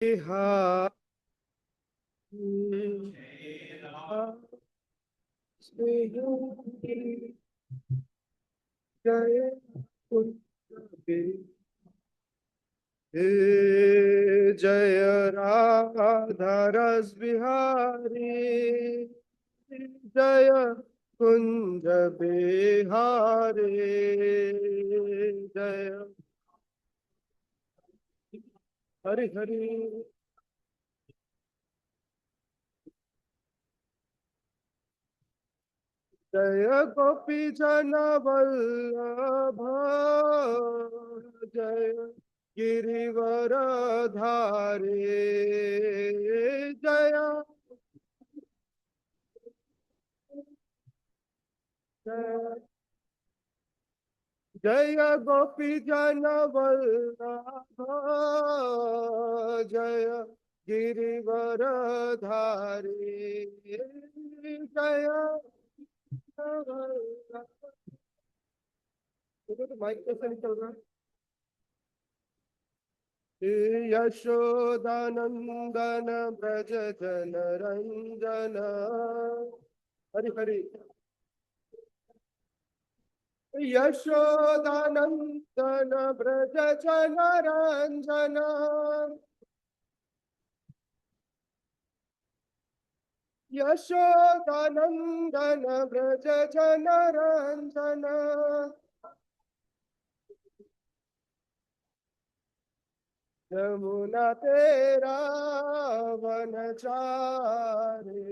बिहारी जय कुंज जय राधा रस बिहारी जय कुंज बिहारी जय हरि हरि जय गोपी जन वल्लभ जय गिरिवर धारी जय जय जय गोपी जन वल्लभ जय गिरिवर धारी जय देखो तो माइक कैसे निकल रहा है यशोदानंदन ब्रज जन रंजन हरि हरि यशोदानंदन ब्रज जन रंजन यशोदानंदन ब्रज जन रंजन यमुना तेरा वनचारी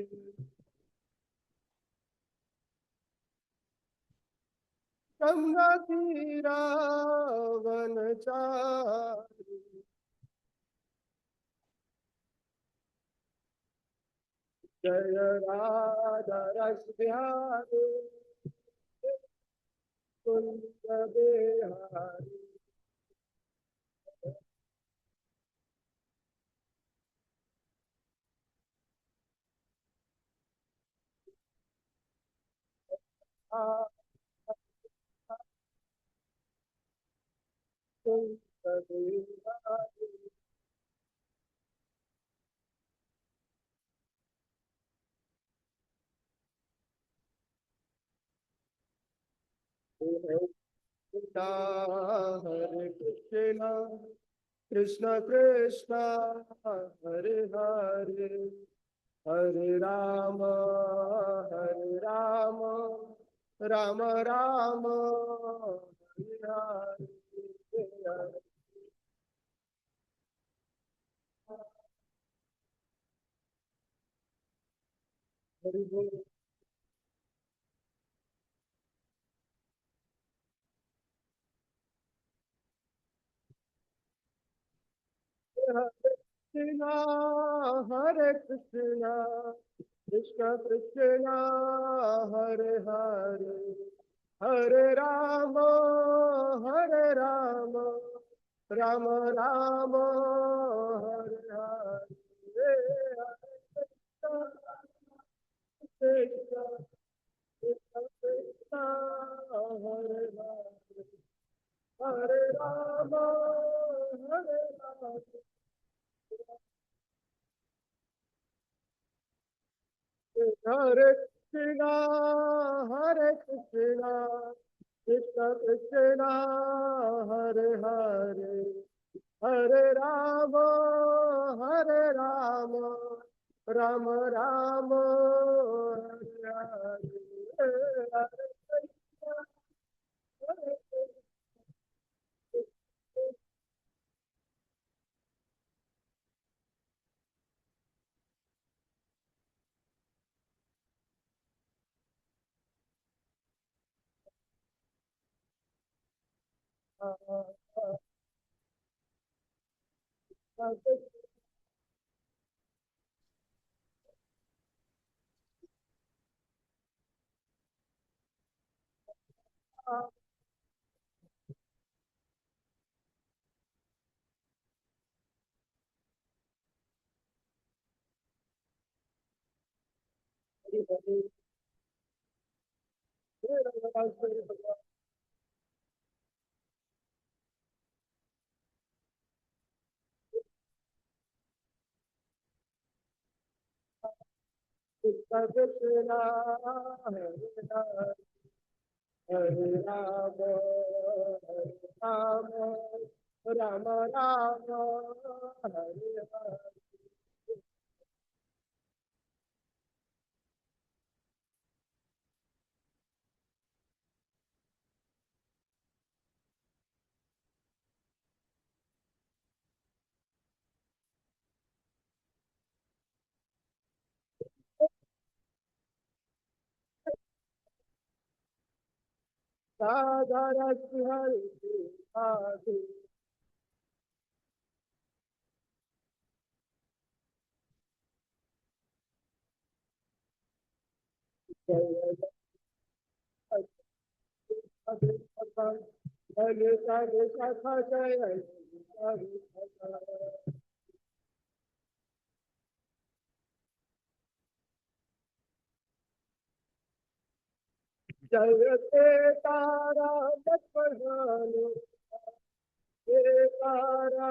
गंगा तीरा वनचारी जय राधा रस बिहारी कुंज बिहारी कुंज बिहारी कृष्णा हरे कृष्णा कृष्ण कृष्ण हरे हरे हरे राम राम राम हरे हरे हरि बोल हरे कृष्णा हरे कृष्णा कृष्ण कृष्णा हरे हरे हरे राम राम राम हरे हरे हरे कृष्ण कृष्ण कृष्ण हरे हरे हरे राम हरे कृष्णा हरे कृष्णा कृष्ण कृष्णा हरे हरे हरे राम राम राम हरे हरे हरे कृष्णा हरे कृष्ण कृष्ण हरे हरे हरे राम राम राम राम हरे हरे राधा रस हरे राधे जय जय जय सखा जय जय जय तारा लक्ष्मण जय तारा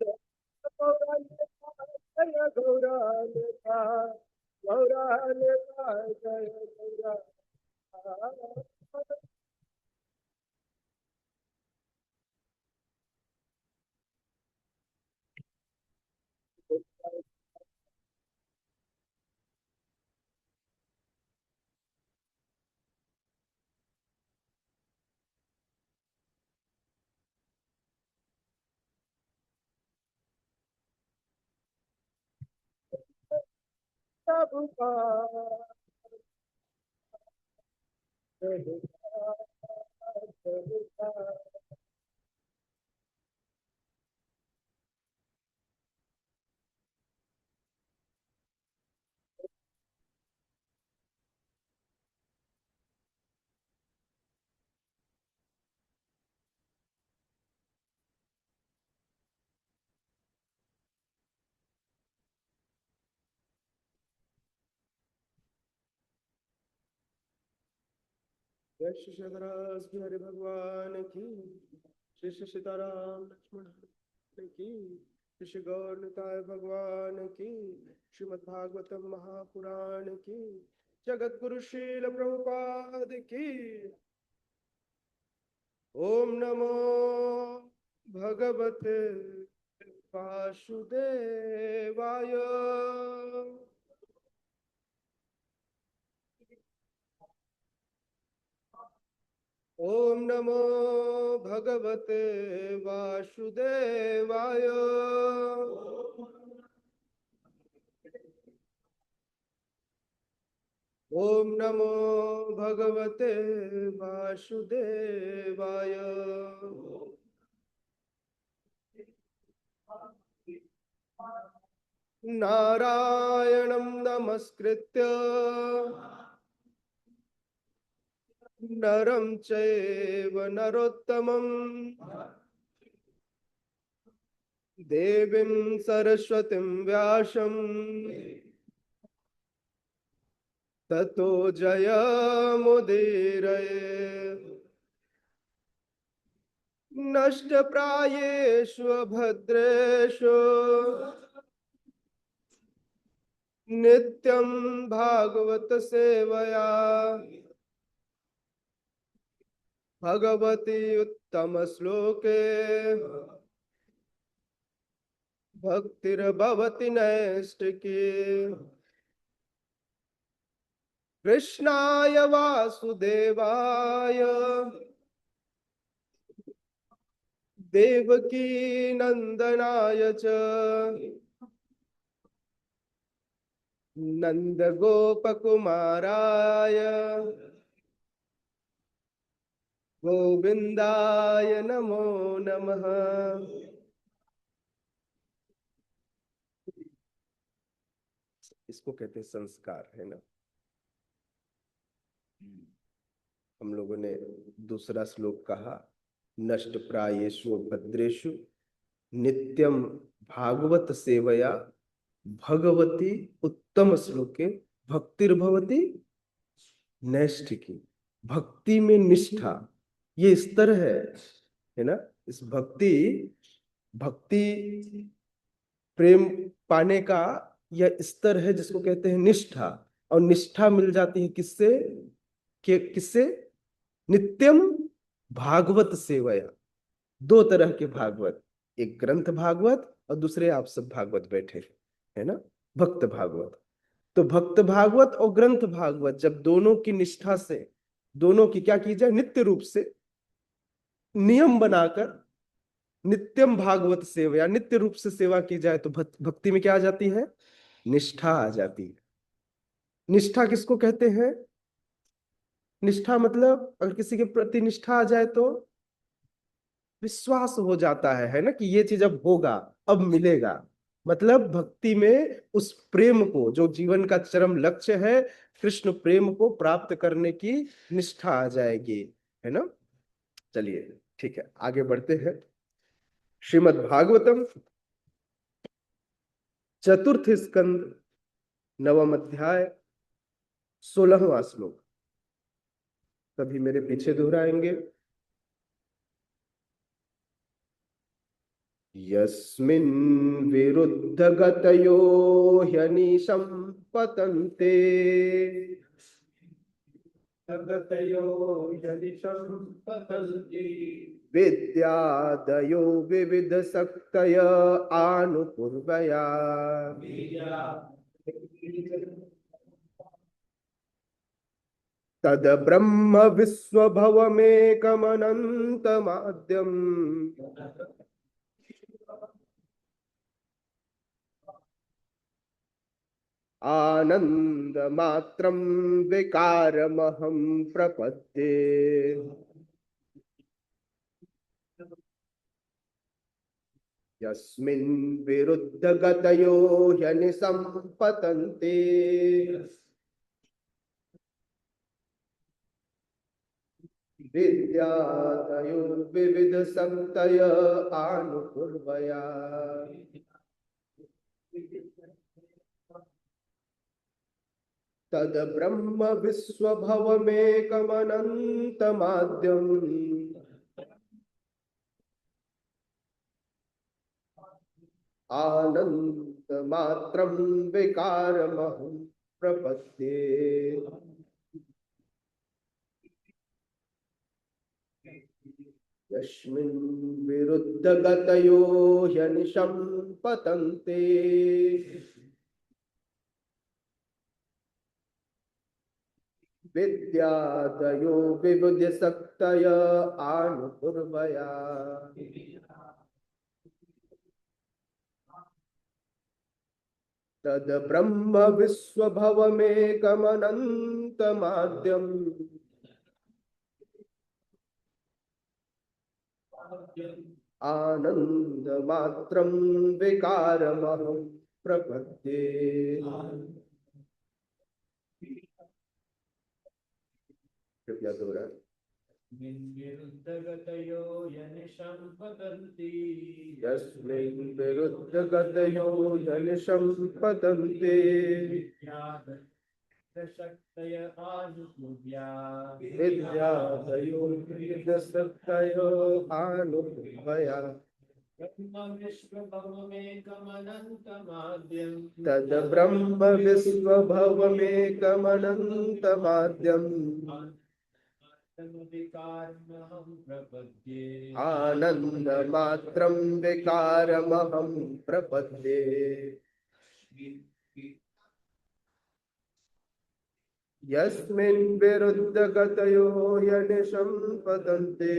जय गौरालिका गौरालिका जय गौरा सबका जय श्री सदरास बिहारी भगवान की श्री श्री सीताराम लक्ष्मण की श्री श्री गौर निताय भगवान की श्रीमद् भागवतम महापुराण की जगत गुरु श्रील प्रभुपाद की ओम नमो भगवते वासुदेवाय ओम नमो भगवते वासुदेवाय ओम नमो भगवते वासुदेवाय नारायणं नमस्कृत्य नरं चैव नरोत्तमं देवीं सरस्वतीं व्यासं ततो जयमुदीरये नष्टप्रायेषु भद्रेषु नित्यं भागवत सेवया भगवती उत्तम श्लोके भक्तिर्भवति नैष्टिकी कृष्णाय वासुदेवाय देवकी नंदनाय च नंदगोपकुमाराय गोविंदाय नमो नमः। इसको कहते हैं संस्कार, है ना। हम लोगों ने दूसरा श्लोक कहा, नष्ट प्रायेषु भद्रेषु नित्यम भागवत सेवया भगवती उत्तम श्लोके भक्तिर्भवती नैष्ठिकी। भक्ति में निष्ठा, ये स्तर है ना। इस भक्ति भक्ति प्रेम पाने का यह स्तर है जिसको कहते हैं निष्ठा। और निष्ठा मिल जाती है किससे, किससे? नित्यम भागवत सेवया। दो तरह के भागवत, एक ग्रंथ भागवत और दूसरे आप सब भागवत बैठे है ना, भक्त भागवत। तो भक्त भागवत और ग्रंथ भागवत जब दोनों की निष्ठा से, दोनों की क्या की जाए, नित्य रूप से नियम बनाकर नित्यम भागवत सेवा या नित्य रूप से सेवा की जाए तो भक्ति में क्या आ जाती है, निष्ठा आ जाती है। निष्ठा किसको कहते हैं? निष्ठा मतलब अगर किसी के प्रति निष्ठा आ जाए तो विश्वास हो जाता है ना, कि ये चीज अब होगा, अब मिलेगा। मतलब भक्ति में उस प्रेम को, जो जीवन का चरम लक्ष्य है, कृष्ण प्रेम को प्राप्त करने की निष्ठा आ जाएगी, है ना। चलिए ठीक है, आगे बढ़ते हैं। श्रीमद् भागवतम चतुर्थ स्कंद, नवम अध्याय, 16वां श्लोक। सभी मेरे पीछे दोहराएंगे। यस्मिन् विरुद्ध गतयो ह्यनिशं पतन्ते, गतयो ह्यनिशं पतन्ति, विद्यादयो विविध शक्तय आनुपूर्वया। तद ब्रह्म विश्वभवमेकमनन्तमाद्यम्, आनन्दमात्रं विकारमहं प्रपद्ये। यस्मिन् विरुद्ध गतयो ह्यनिशं पतन्ते, विद्यादयो विविध शक्तय आनुपूर्वया। तद ब्रह्म विश्वभवमेकमनन्तमाद्यम्, आनन्दमात्रं विकारमहं प्रपद्ये। यस्मिन् विरुद्ध गतयो ह्यनिशं पतन्ते, विद्यादयो विविध शक्तय आनुपूर्वया। तद ब्रह्म विश्वभवमेकमनन्तमाद्यम्, आनन्दमात्रं विकारमहं प्रपद्ये। कृपया दोहराएं। विरुद्धगतयो यनिशं पतन्ति, यस्मिन् विरुद्ध गतयो ह्यनिशं पतन्ते, शक्तय आनुपूर्व्या। विद्यादयो विविधशक्तयो आनुपूर्वया। ब्रह्म विश्वभवमेकमनन्तमाद्यम्, तद ब्रह्म विश्वभवमेकमनन्तमाद्यम्, विकारमहं प्रपद्ये। आनन्दमात्रं विकारमहं प्रपद्ये। यस्मिन् विरुद्ध गतयो ह्यनिशं पतन्ते,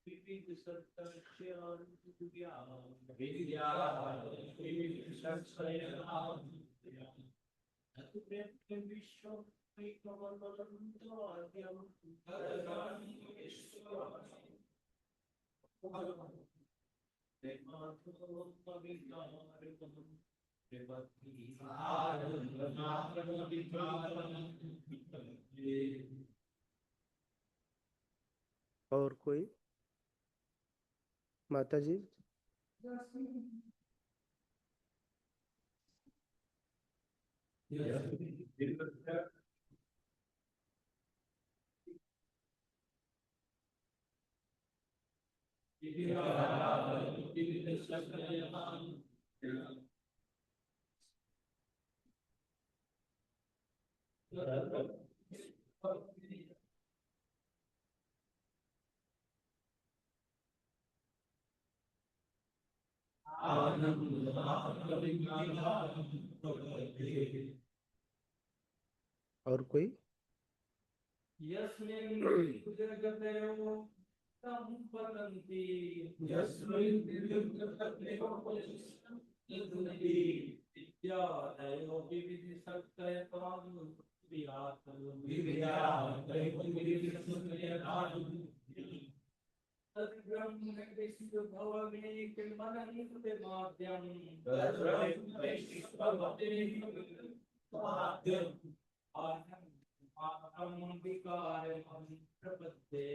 विविध सत्तस्यानुज्ञा विद्या विविध सत्तस्यानुज्ञा अतुप्रेत्य विश्वं ऐकमनन्तवाद्यं तदानि विश्वं तेमात्मं पवित्रं और कोई माता जी? और कोई? यस्मिन् जगतयो संपतन्ति यस्मिन् जगतयो संपतन्ति विद्यालयो विविधसत्तयतानुज्ञातयो विविधसत्तयतानुज्ञातयो तद्ब्रह्म विष्णुभवमेकमनन्तमाद्यं तद्ब्रह्म विष्णुभवमेकमनन्तमाद्यं आनन्दं विकारं प्रपद्ये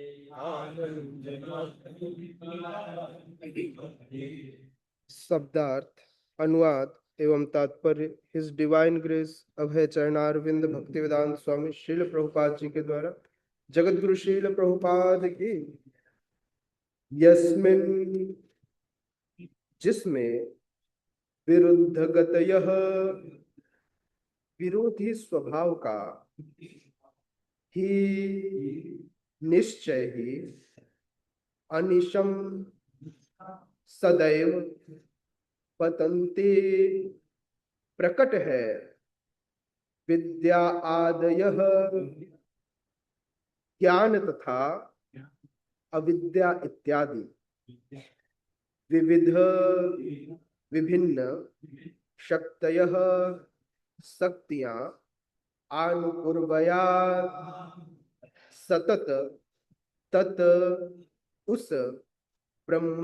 शब्दार्थ, अनुवाद एवं तात्पर्य हिज डिवाइन ग्रेस अभय चरणारविंद भक्तिवेदांत स्वामी श्रील प्रभुपाद जी के द्वारा जगत गुरु श्रील प्रभुपाद की यस्मिन जिसमें विरुद्धगतयः विरोधी स्वभाव का ही निश्चय ही अनिशम सदैव पतन्ते प्रकट है विद्या आदयः ज्ञान तथा अविद्या इत्यादि विविध विभिन्न शक्तयः शक्तियां आनुपूर्वया सतत तत उस ब्रह्म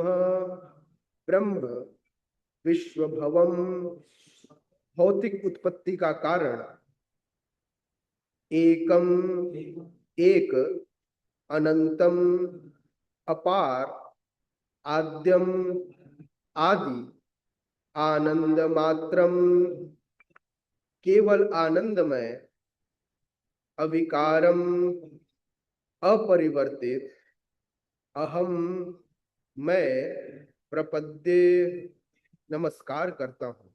ब्रह्म विश्वभवम भौतिक उत्पत्ति का कारण एकम एक अनंतम अपार आद्यम आदि आनंद मात्रम केवल आनंदमय अविकारम अपरिवर्तित अहम मैं प्रपद्ये नमस्कार करता हूं।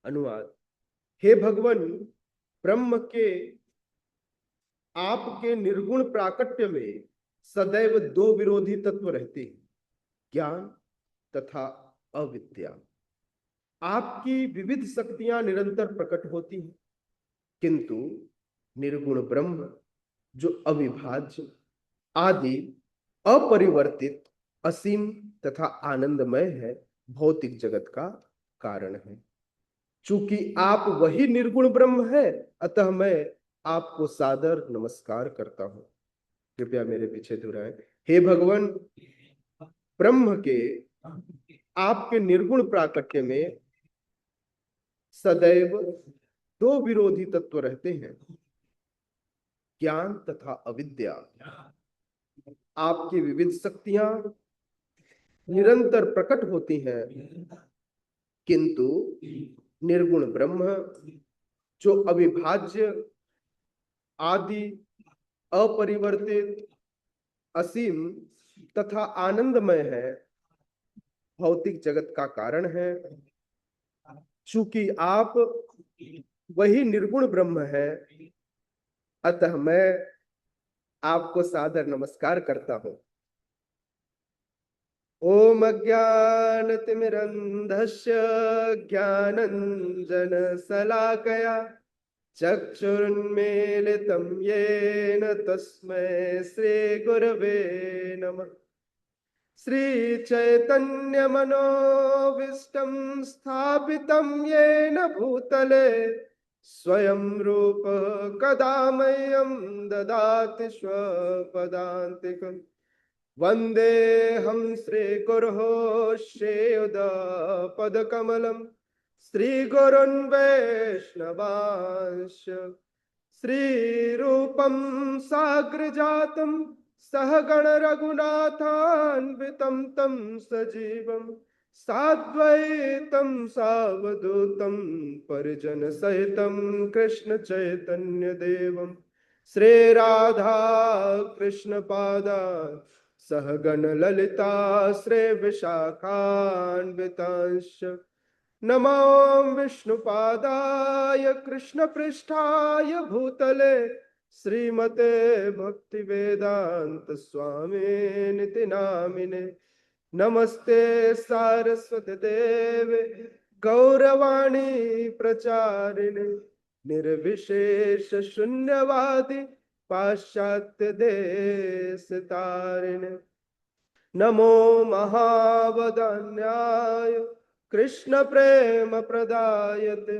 अनुवाद। हे भगवान, ब्रह्म के आपके निर्गुण प्राकट्य में सदैव दो विरोधी तत्व रहते हैं, ज्ञान तथा अविद्या। आपकी विविध शक्तियां निरंतर प्रकट होती हैं, किंतु निर्गुण ब्रह्म जो अविभाज्य आदि अपरिवर्तित असीम तथा आनंदमय है, भौतिक जगत का कारण है। चूंकि आप वही निर्गुण ब्रह्म है, अतः मैं आपको सादर नमस्कार करता हूं। कृपया मेरे पीछे दोहराएं। हे भगवान, ब्रह्म के आपके निर्गुण प्राकट्य में सदैव दो विरोधी तत्व रहते हैं, ज्ञान तथा अविद्या। आपकी विविध शक्तियां निरंतर प्रकट होती हैं, किंतु निर्गुण ब्रह्म जो अविभाज्य आदि अपरिवर्तित असीम तथा आनंदमय है, भौतिक जगत का कारण है। चूंकि आप वही निर्गुण ब्रह्म है, अतः मैं आपको सादर नमस्कार करता हूं। ओम अज्ञानतिमिरन्धस्य ज्ञानञ्जनशलाकया चक्षुरुन्मीलितं येन तस्मै श्रीगुरवे नमः। श्रीचैतन्यमनोभीष्टं स्थापितं येन भूतले स्वयं रूप कदा मह्यं ददाति स्वपदान्तिकम्। वन्देऽहं श्रीगुरोः श्रीयुतपदकमलं श्रीगुरुन् वैष्णवांश्च श्रीरूपं साग्रजातं सहगण रघुनाथान्वितं तं सजीवं साद्वैतं सावधूतं परिजनसहितं कृष्ण चैतन्य देवं श्रीराधा कृष्ण पादान् सहगण ललिता श्री विशाखान्वितांश्च नमो विष्णुपादाय कृष्णपृष्ठाय भूतले श्रीमते भक्तिवेदांत स्वामिनिति नामिने। नमस्ते सारस्वती देवे गौरवाणी प्रचारिणे निर्विशेष शून्यवादी पाश्चात्य देश तारिणे। नमो महावदान्याय कृष्ण प्रेम प्रदायते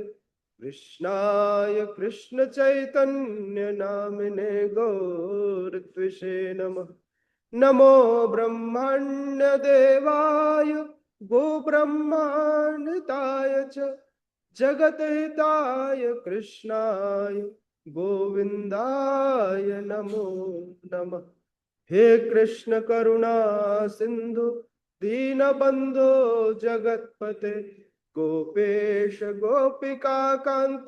कृष्णाय कृष्ण चैतन्य नामिने गौरत्विषे नमः। नमो ब्रह्मण्य देवाय गो ब्रह्माण्डाय च जगद्हिताय कृष्णाय गोविंदाय नमो नमः। हे कृष्ण करुणा सिंधु दीनबंधो जगत्पते गोपेश गोपिका कांत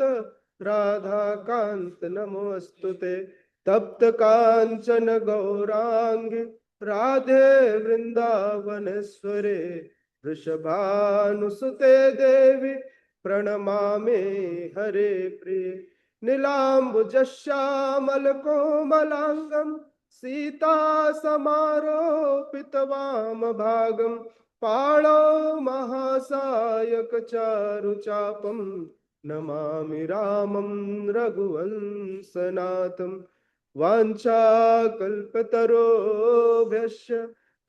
राधा कांत नमोस्तुते। तप्त कांचन गौरांगी राधे वृंदावनेश्वरे वृषभानुसुते देवी प्रणमामि हरे प्रिय। नीलाम्बुजश्यामल कोमलांगं सीता समारोपित वामभागं पाणौ महासायक चारुचापं नमामि रामं रघुवंशनाथं। वाञ्छाकल्पतरुभ्यश्च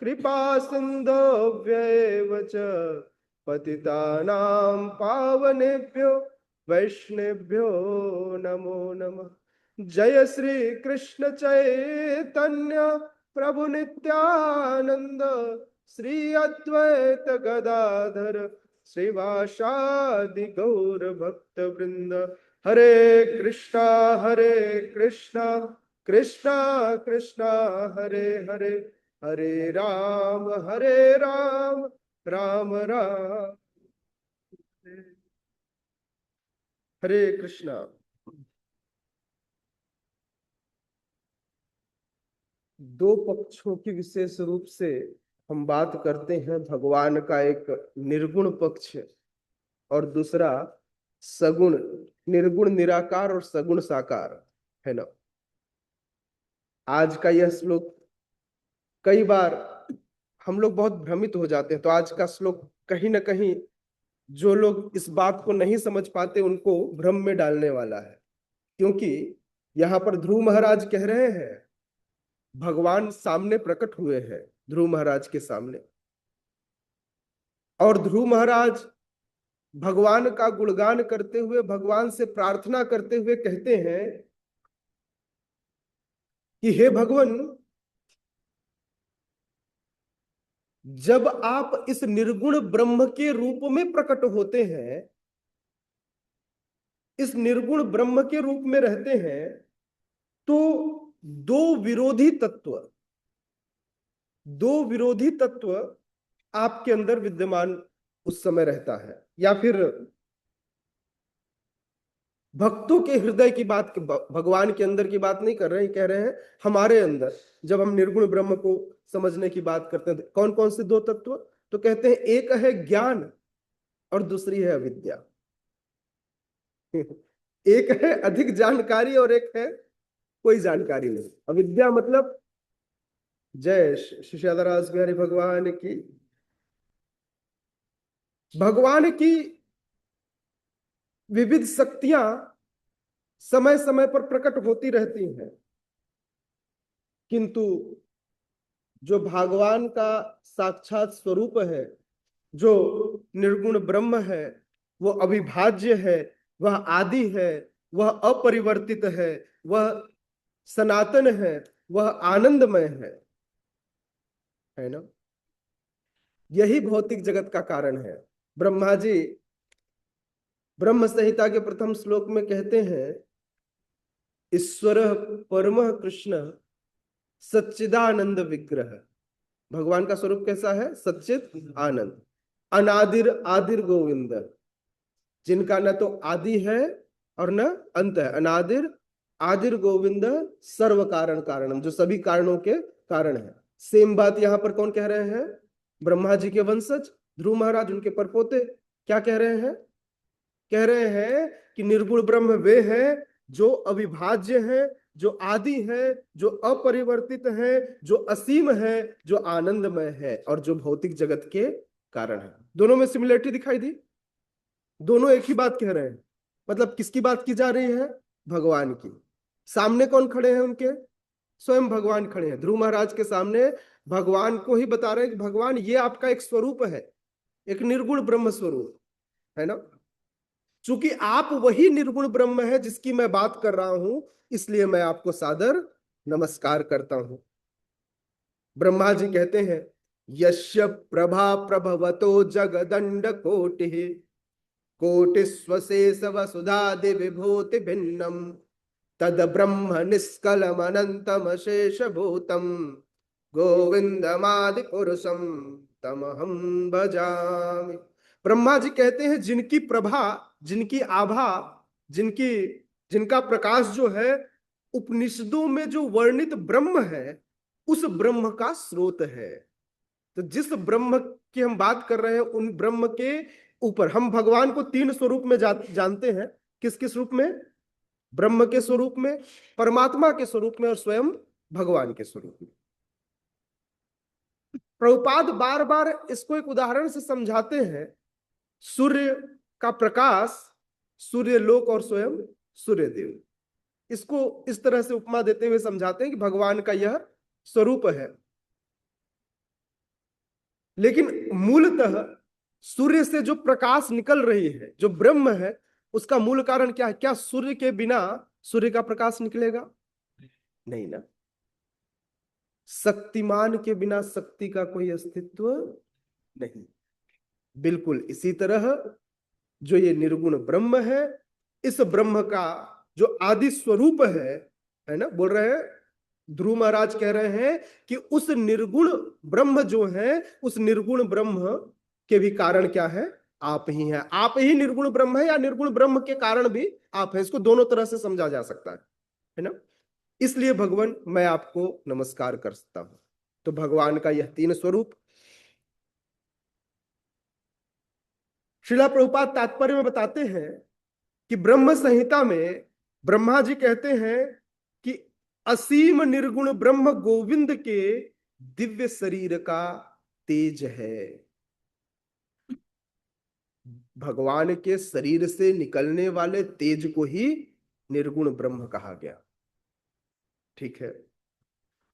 कृपा सिन्धुभ्यैव च पतितानां पावनेभ्यो वैष्णवेभ्यो नमो नमः। जय श्री कृष्ण चैतन्य प्रभु नित्यानंद श्री अद्वैत गदाधर श्रीवासादि गौर भक्त वृंद। हरे कृष्णा कृष्णा कृष्णा हरे हरे हरे राम राम राम हरे कृष्णा। दो पक्षों की विशेष रूप से हम बात करते हैं। भगवान का एक निर्गुण पक्ष और दूसरा सगुण, निर्गुण निराकार और सगुण साकार है ना। आज का यह श्लोक कई बार हम लोग बहुत भ्रमित हो जाते हैं, तो आज का श्लोक कहीं ना कहीं जो लोग इस बात को नहीं समझ पाते उनको भ्रम में डालने वाला है। क्योंकि यहाँ पर ध्रुव महाराज कह रहे हैं, भगवान सामने प्रकट हुए हैं ध्रुव महाराज के सामने, और ध्रुव महाराज भगवान का गुणगान करते हुए, भगवान से प्रार्थना करते हुए कहते हैं कि हे भगवान, जब आप इस निर्गुण ब्रह्म के रूप में प्रकट होते हैं, इस निर्गुण ब्रह्म के रूप में रहते हैं, तो दो विरोधी तत्व आपके अंदर विद्यमान उस समय रहता है। या फिर भक्तों के हृदय की बात, भगवान के अंदर की बात नहीं कर रहे हैं, कह रहे हैं हमारे अंदर जब हम निर्गुण ब्रह्म को समझने की बात करते हैं। कौन कौन से दो तत्व? तो कहते हैं एक है ज्ञान और दूसरी है अविद्या। एक है अधिक जानकारी और एक है कोई जानकारी नहीं। अविद्या मतलब, जय शिष्यादराज बिहारी भगवान की, भगवान की विविध शक्तियां समय समय पर प्रकट होती रहती हैं, किंतु जो भगवान का साक्षात स्वरूप है, जो निर्गुण ब्रह्म है, वो अविभाज्य है, वह आदि है, वह अपरिवर्तित है, वह सनातन है, वह आनंदमय है ना। यही भौतिक जगत का कारण है। ब्रह्मा जी ब्रह्म संहिता के प्रथम श्लोक में कहते हैं, ईश्वर परम कृष्ण सच्चिदानंद विग्रह। भगवान का स्वरूप कैसा है? सच्चिद आनंद, अनादिर आदिर गोविंद, जिनका न तो आदि है और न अंत है। अनादिर आदिर गोविंद सर्व कारण कारणम, जो सभी कारणों के कारण है। सेम बात यहां पर कौन कह रहे हैं? ब्रह्मा जी के वंशज ध्रुव महाराज, उनके परपोते क्या कह रहे हैं? कह रहे हैं कि निर्गुण ब्रह्म वे हैं जो अविभाज्य है, जो आदि है, जो अपरिवर्तित है, जो असीम है, जो आनंदमय है और जो भौतिक जगत के कारण है। दोनों में सिमिलरिटी दिखाई दी, दोनों एक ही बात कह रहे हैं। मतलब किसकी बात की जा रही है? भगवान की। सामने कौन खड़े हैं उनके? स्वयं भगवान खड़े हैं। ध्रुव महाराज के सामने भगवान को ही बता रहे हैं कि भगवान ये आपका एक स्वरूप है, एक निर्गुण ब्रह्म स्वरूप है ना। चूंकि आप वही निर्गुण ब्रह्म है जिसकी मैं बात कर रहा हूं, इसलिए मैं आपको सादर नमस्कार करता हूं। ब्रह्मा जी कहते हैं, यस्य प्रभा प्रभवतो जगदंड कोटि कोटिस्वशेष वसुधादि विभूति भिन्नम तद ब्रह्म निष्कलम अनंतम शेष भूतम गोविंदमादि पुरुषम तमहम भजामि। ब्रह्मा जी कहते हैं, जिनकी प्रभा, जिनकी आभा, जिनकी जिनका प्रकाश जो है उपनिषदों में जो वर्णित ब्रह्म है, उस ब्रह्म का स्रोत है। तो जिस ब्रह्म की हम बात कर रहे हैं, उन ब्रह्म के ऊपर हम भगवान को तीन स्वरूप में जानते हैं। किस किस रूप में? ब्रह्म के स्वरूप में, परमात्मा के स्वरूप में और स्वयं भगवान के स्वरूप में। प्रभुपाद बार बार इसको एक उदाहरण से समझाते हैं। सूर्य का प्रकाश, सूर्य लोक और स्वयं सूर्य देव, इसको इस तरह से उपमा देते हुए समझाते हैं कि भगवान का यह स्वरूप है। लेकिन मूलतः सूर्य से जो प्रकाश निकल रही है, जो ब्रह्म है, उसका मूल कारण क्या है? क्या सूर्य के बिना सूर्य का प्रकाश निकलेगा? नहीं ना। शक्तिमान के बिना शक्ति का कोई अस्तित्व नहीं। बिल्कुल इसी तरह जो ये निर्गुण ब्रह्म है, इस ब्रह्म का जो आदि स्वरूप है ना, बोल रहे हैं ध्रुव महाराज कह रहे हैं कि उस निर्गुण ब्रह्म जो है, उस निर्गुण ब्रह्म के भी कारण क्या है? आप ही हैं। आप ही निर्गुण ब्रह्म है या निर्गुण ब्रह्म के कारण भी आप हैं। इसको दोनों तरह से समझा जा सकता है ना। इसलिए भगवान मैं आपको नमस्कार कर सकता हूं। तो भगवान का यह तीन स्वरूप श्रीला प्रभुपाद तात्पर्य में बताते हैं कि ब्रह्म संहिता में ब्रह्मा जी कहते हैं कि असीम निर्गुण ब्रह्म गोविंद के दिव्य शरीर का तेज है। भगवान के शरीर से निकलने वाले तेज को ही निर्गुण ब्रह्म कहा गया। ठीक है।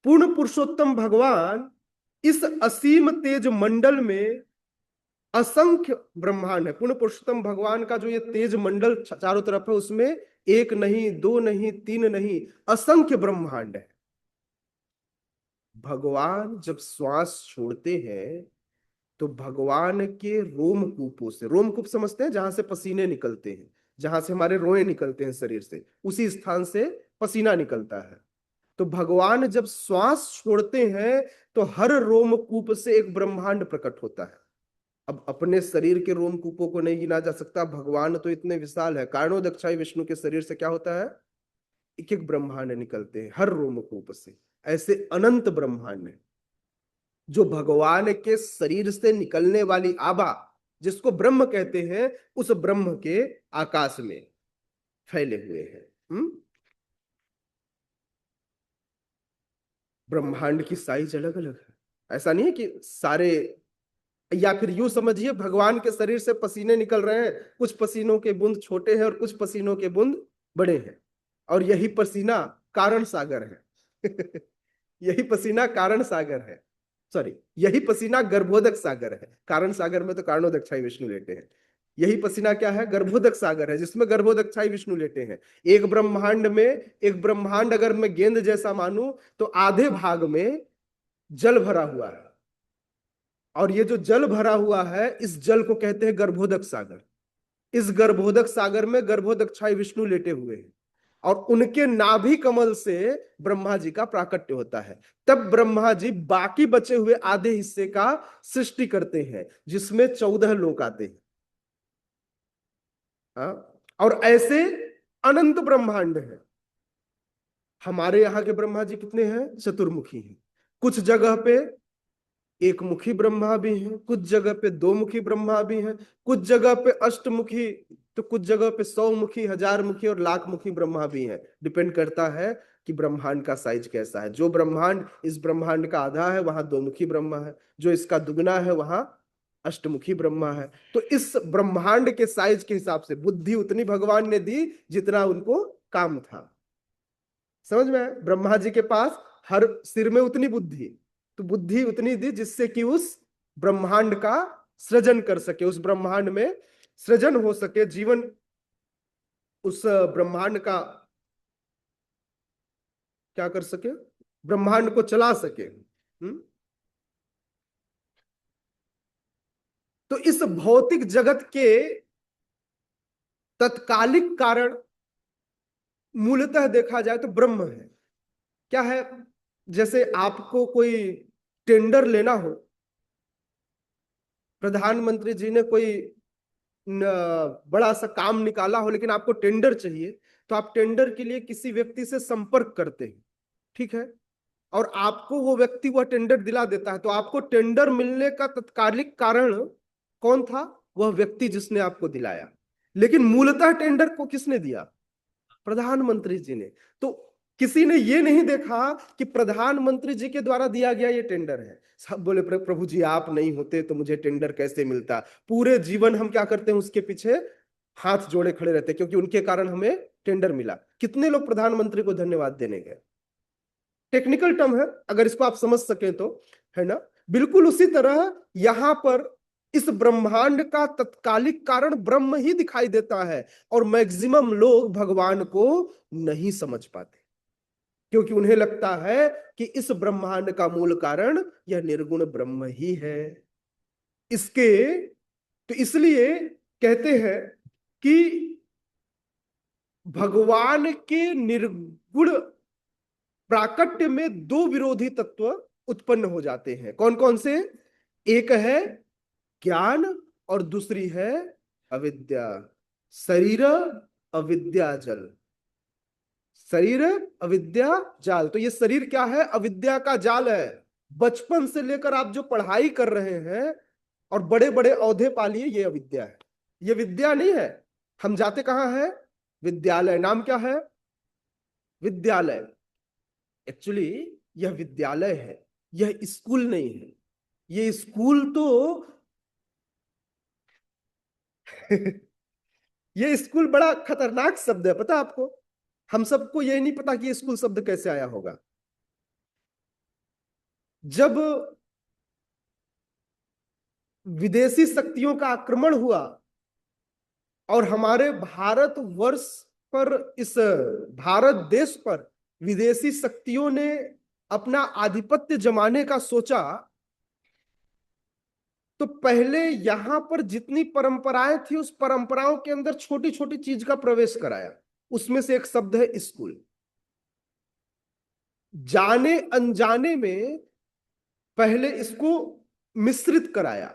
पूर्ण पुरुषोत्तम भगवान इस असीम तेज मंडल में असंख्य ब्रह्मांड है। पूर्ण पुरुषोत्तम भगवान का जो ये तेज मंडल चारों तरफ है, उसमें एक नहीं, दो नहीं, तीन नहीं, असंख्य ब्रह्मांड है। भगवान जब श्वास छोड़ते हैं तो भगवान के रोमकूपों से, रोमकूप समझते हैं जहां से पसीने निकलते हैं, जहां से हमारे रोए निकलते हैं शरीर से, उसी स्थान से पसीना निकलता है। तो भगवान जब श्वास छोड़ते हैं तो हर रोमकूप से एक ब्रह्मांड प्रकट होता है। अब अपने शरीर के रोमकूपों को नहीं गिना जा सकता, भगवान तो इतने विशाल है। कारणोदक्षाई विष्णु के शरीर से क्या होता है? एक एक ब्रह्मांड निकलते हैं हर रोमकूप से। ऐसे अनंत ब्रह्मांड है जो भगवान के शरीर से निकलने वाली आभा, जिसको ब्रह्म कहते हैं, उस ब्रह्म के आकाश में फैले हुए हैं। ब्रह्मांड की साइज अलग अलग है। ऐसा नहीं है कि सारे, या फिर यूं समझिए भगवान के शरीर से पसीने निकल रहे हैं, कुछ पसीनों के बूंद छोटे हैं और कुछ पसीनों के बूंद बड़े हैं। और यही पसीना कारण सागर है। यही पसीना कारण सागर है, सॉरी, यही पसीना गर्भोदक सागर है। कारण सागर में तो कारणोदक विष्णु लेटे हैं। यही पसीना क्या है? गर्भोदक सागर है, जिसमें गर्भोदक विष्णु लेटे हैं। एक ब्रह्मांड में, एक ब्रह्मांड अगर मैं गेंद जैसा मानूं तो आधे भाग में जल भरा हुआ है, और ये जो जल भरा हुआ है, इस जल को कहते हैं गर्भोदक सागर। इस गर्भोदक सागर में गर्भोदक विष्णु लेटे हुए हैं, और उनके नाभि कमल से ब्रह्मा जी का प्राकट्य होता है। तब ब्रह्मा जी बाकी बचे हुए आधे हिस्से का सृष्टि करते हैं, जिसमें 14 लोक आते हैं। और ऐसे अनंत ब्रह्मांड है। हमारे यहाँ के ब्रह्मा जी कितने हैं? चतुर्मुखी हैं। कुछ जगह पे एक मुखी ब्रह्मा भी हैं, कुछ जगह पे 2 मुखी ब्रह्मा भी हैं, कुछ जगह पे अष्टमुखी, तो कुछ जगह पे 100 मुखी, 1000 मुखी और लाख मुखी ब्रह्मा भी हैं। डिपेंड करता है कि ब्रह्मांड का साइज कैसा है। जो ब्रह्मांड इस ब्रह्मांड का आधा है, वहां 2 मुखी ब्रह्मा है। जो इसका दुगना है, वहां अष्टमुखी ब्रह्मा है। तो इस ब्रह्मांड के साइज के हिसाब से बुद्धि उतनी भगवान ने दी जितना उनको काम था। समझ में आया? ब्रह्मा जी के पास हर सिर में उतनी बुद्धि, तो बुद्धि उतनी दी जिससे कि उस ब्रह्मांड का सृजन कर सके, उस ब्रह्मांड में सृजन हो सके, जीवन उस ब्रह्मांड का क्या कर सके, ब्रह्मांड को चला सके। तो इस भौतिक जगत के तत्कालिक कारण मूलतः देखा जाए तो ब्रह्म है। क्या है? जैसे आपको कोई टेंडर लेना हो, प्रधानमंत्री जी ने कोई बड़ा सा काम निकाला हो, लेकिन आपको टेंडर चाहिए, तो आप टेंडर के लिए किसी व्यक्ति से संपर्क करते हैं, ठीक है, और आपको वो व्यक्ति वह टेंडर दिला देता है। तो आपको टेंडर मिलने का तत्कालिक कारण कौन था? वह व्यक्ति जिसने आपको दिलाया। लेकिन मूलतः टेंडर को किसने दिया? प्रधानमंत्री जी ने। तो किसी ने ये नहीं देखा कि प्रधानमंत्री जी के द्वारा दिया गया ये टेंडर है। सब बोले प्रभु जी आप नहीं होते तो मुझे टेंडर कैसे मिलता। पूरे जीवन हम क्या करते हैं? उसके पीछे हाथ जोड़े खड़े रहते हैं, क्योंकि उनके कारण हमें टेंडर मिला। कितने लोग प्रधानमंत्री को धन्यवाद देने गए? टेक्निकल टर्म है, अगर इसको आप समझ सके तो, है ना। बिल्कुल उसी तरह यहां पर इस ब्रह्मांड का तत्कालिक कारण ब्रह्म ही दिखाई देता है, और मैक्सिमम लोग भगवान को नहीं समझ पाते, क्योंकि उन्हें लगता है कि इस ब्रह्मांड का मूल कारण यह निर्गुण ब्रह्म ही है। इसके तो इसलिए कहते हैं कि भगवान के निर्गुण प्राकट्य में 2 विरोधी तत्व उत्पन्न हो जाते हैं। कौन कौन से? एक है ज्ञान और दूसरी है अविद्या। शरीर अविद्या जल, शरीर अविद्या जाल। तो ये शरीर क्या है? अविद्या का जाल है। बचपन से लेकर आप जो पढ़ाई कर रहे हैं और बड़े बड़े औहदे पा लिए, ये अविद्या है। ये विद्या नहीं है। हम जाते कहां है? विद्यालय। नाम क्या है? विद्यालय। एक्चुअली यह विद्यालय है, यह स्कूल नहीं है। ये स्कूल तो ये स्कूल बड़ा खतरनाक शब्द है, पता आपको? हम सबको यही नहीं पता कि ये स्कूल शब्द कैसे आया होगा। जब विदेशी शक्तियों का आक्रमण हुआ और हमारे भारत वर्ष पर, इस भारत देश पर विदेशी शक्तियों ने अपना आधिपत्य जमाने का सोचा, तो पहले यहां पर जितनी परंपराएं थी, उस परंपराओं के अंदर छोटी छोटी चीज का प्रवेश कराया। उसमें से एक शब्द है स्कूल। जाने अनजाने में पहले इसको मिश्रित कराया।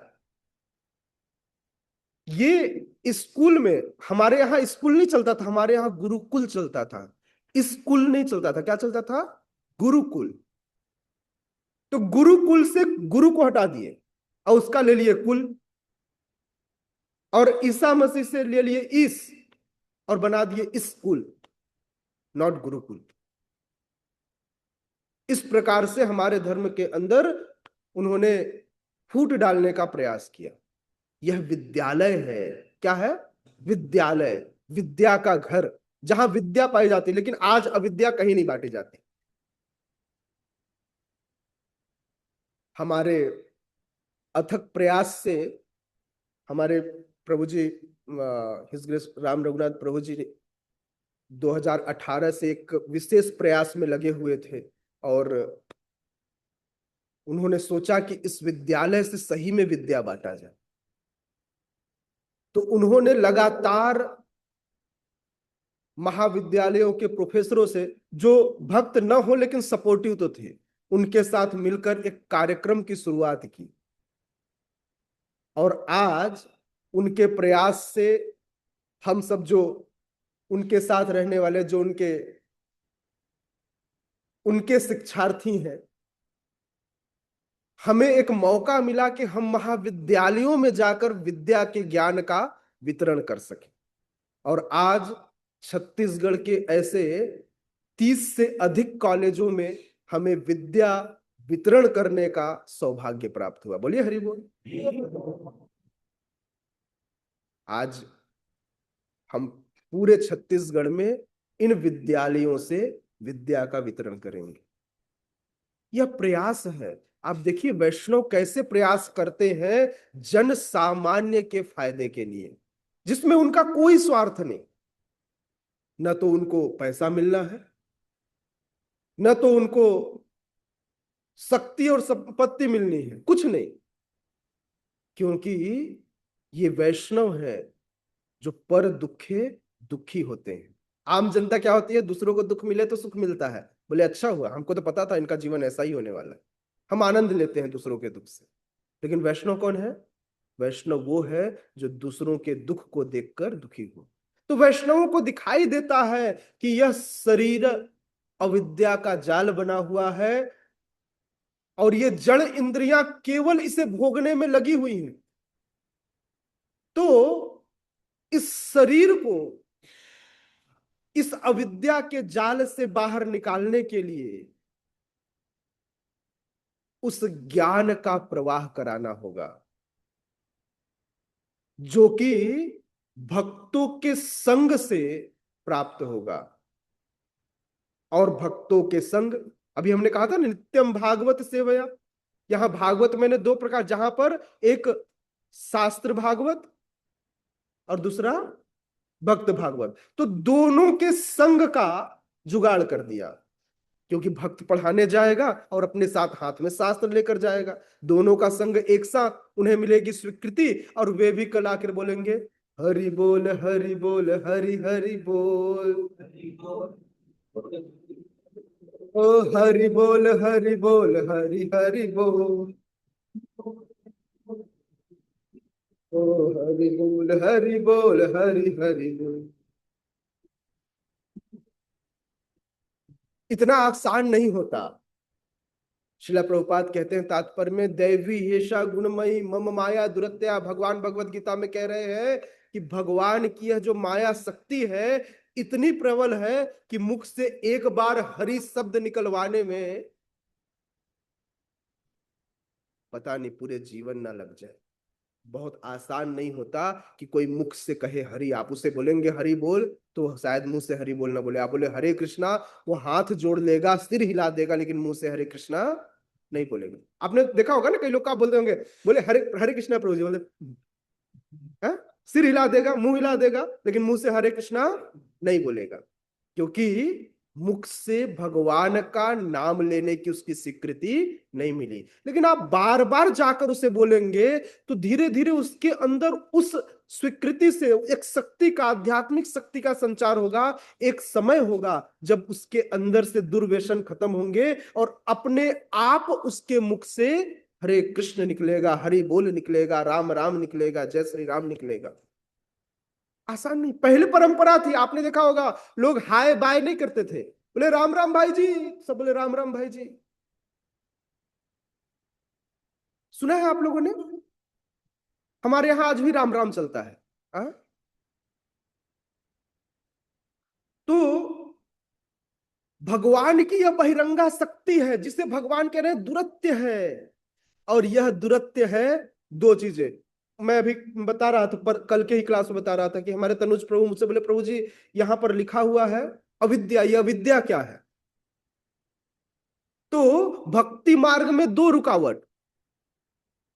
ये स्कूल में, हमारे यहां स्कूल नहीं चलता था, हमारे यहां गुरुकुल चलता था। स्कूल नहीं चलता था। क्या चलता था? गुरुकुल। तो गुरुकुल से गुरु को हटा दिए और उसका ले लिए कुल, और ईसा मसीह से ले लिए ईस और बना दिए स्कूल, नॉट गुरुकुल। इस प्रकार से हमारे धर्म के अंदर उन्होंने फूट डालने का प्रयास किया। यह विद्यालय है। क्या है? विद्यालय, विद्या का घर। जहां विद्या पाई जाती, लेकिन आज अविद्या कहीं नहीं बांटी जाती। हमारे अथक प्रयास से हमारे प्रभु जी, हिज ग्रेस राम रघुनाथ प्रभु जी 2018 से एक विशेष प्रयास में लगे हुए थे, और उन्होंने सोचा कि इस विद्यालय से सही में विद्या बांटा जाए। तो उन्होंने लगातार महाविद्यालयों के प्रोफेसरों से, जो भक्त न हो लेकिन सपोर्टिव तो थे, उनके साथ मिलकर एक कार्यक्रम की शुरुआत की। और आज उनके प्रयास से हम सब जो उनके साथ रहने वाले, जो उनके उनके शिक्षार्थी हैं, हमें एक मौका मिला कि हम महाविद्यालयों में जाकर विद्या के ज्ञान का वितरण कर सकें। और आज छत्तीसगढ़ के ऐसे 30 से अधिक कॉलेजों में हमें विद्या वितरण करने का सौभाग्य प्राप्त हुआ। बोलिए हरि बोल। आज हम पूरे छत्तीसगढ़ में इन विद्यालयों से विद्या का वितरण करेंगे। यह प्रयास है। आप देखिए वैष्णव कैसे प्रयास करते हैं जन सामान्य के फायदे के लिए, जिसमें उनका कोई स्वार्थ नहीं। न तो उनको पैसा मिलना है, न तो उनको शक्ति और संपत्ति मिलनी है, कुछ नहीं। क्योंकि ये वैष्णव है जो पर दुखे दुखी होते हैं। आम जनता क्या होती है, दूसरों को दुख मिले तो सुख मिलता है, बोले अच्छा हुआ, हमको तो पता था इनका जीवन ऐसा ही होने वाला है, हम आनंद लेते हैं दूसरों के दुख से। लेकिन वैष्णव कौन है? वैष्णव वो है जो दूसरों के दुख को देखकर दुखी हो। तो वैष्णवों को दिखाई देता है कि यह शरीर अविद्या का जाल बना हुआ है, और ये जड़ इंद्रियां केवल इसे भोगने में लगी हुई हैं। तो इस शरीर को इस अविद्या के जाल से बाहर निकालने के लिए उस ज्ञान का प्रवाह कराना होगा, जो कि भक्तों के संग से प्राप्त होगा। और भक्तों के संग, अभी हमने कहा था नित्यम भागवत सेवया। यहां भागवत मैंने दो प्रकार, जहां पर एक शास्त्र भागवत और दूसरा भक्त भागवत, तो दोनों के संग का जुगाड़ कर दिया। क्योंकि भक्त पढ़ाने जाएगा और अपने साथ हाथ में शास्त्र लेकर जाएगा, दोनों का संग एक साथ, उन्हें मिलेगी स्वीकृति, और वे भी कल आकर बोलेंगे हरि बोल हरि बोल हरि हरि बोल, ओ हरि बोल हरि बोल हरि हरि बोल, ओ हरि बोल हरि बोल हरि हरि बोल। इतना आसान नहीं होता। शिला प्रभुपाद कहते हैं तात्पर्य में, दैवी हेषा गुणमयी मम माया दुरत्या। भगवान भगवत गीता में कह रहे हैं कि भगवान की यह जो माया शक्ति है इतनी प्रबल है कि मुख से एक बार हरि शब्द निकलवाने में पता नहीं पूरे जीवन ना लग जाए। बहुत आसान नहीं होता कि कोई मुख से कहे हरि। आप उसे बोलेंगे हरि बोल तो शायद मुंह से हरि बोल ना बोले। आप बोले हरे कृष्णा, वो हाथ जोड़ लेगा, सिर हिला देगा, लेकिन मुंह से हरे कृष्णा नहीं बोलेगा। आपने देखा होगा ना, कई लोग क्या बोलते होंगे, बोले हरे हरे कृष्णा प्रभु जी, बोले है? सिर हिला देगा, मुंह हिला देगा, लेकिन मुंह से हरे कृष्णा नहीं बोलेगा। क्योंकि मुख से भगवान का नाम लेने की उसकी स्वीकृति नहीं मिली। लेकिन आप बार बार जाकर उसे बोलेंगे तो धीरे धीरे उसके अंदर उस स्वीकृति से एक शक्ति का, आध्यात्मिक शक्ति का संचार होगा। एक समय होगा जब उसके अंदर से दुर्व्यसन खत्म होंगे और अपने आप उसके मुख से हरे कृष्ण निकलेगा, हरि बोल निकलेगा, राम राम निकलेगा, जय श्री राम निकलेगा। आसान नहीं। पहले परंपरा थी, आपने देखा होगा, लोग हाय बाय नहीं करते थे, बोले राम राम भाई जी, सब बोले राम राम भाई जी। सुना है आप लोगों ने? हमारे यहां आज भी राम राम चलता है। आ? तो भगवान की यह बहिरंगा शक्ति है जिसे भगवान कह रहे हैं दुरत्य है। और यह दुरत्य है दो चीजें, मैं अभी बता रहा था, पर कल के ही क्लास में बता रहा था कि हमारे तनुज प्रभु मुझसे बोले, प्रभु जी यहाँ पर लिखा हुआ है अविद्या, ये अविद्या क्या है? तो भक्ति मार्ग में दो रुकावट,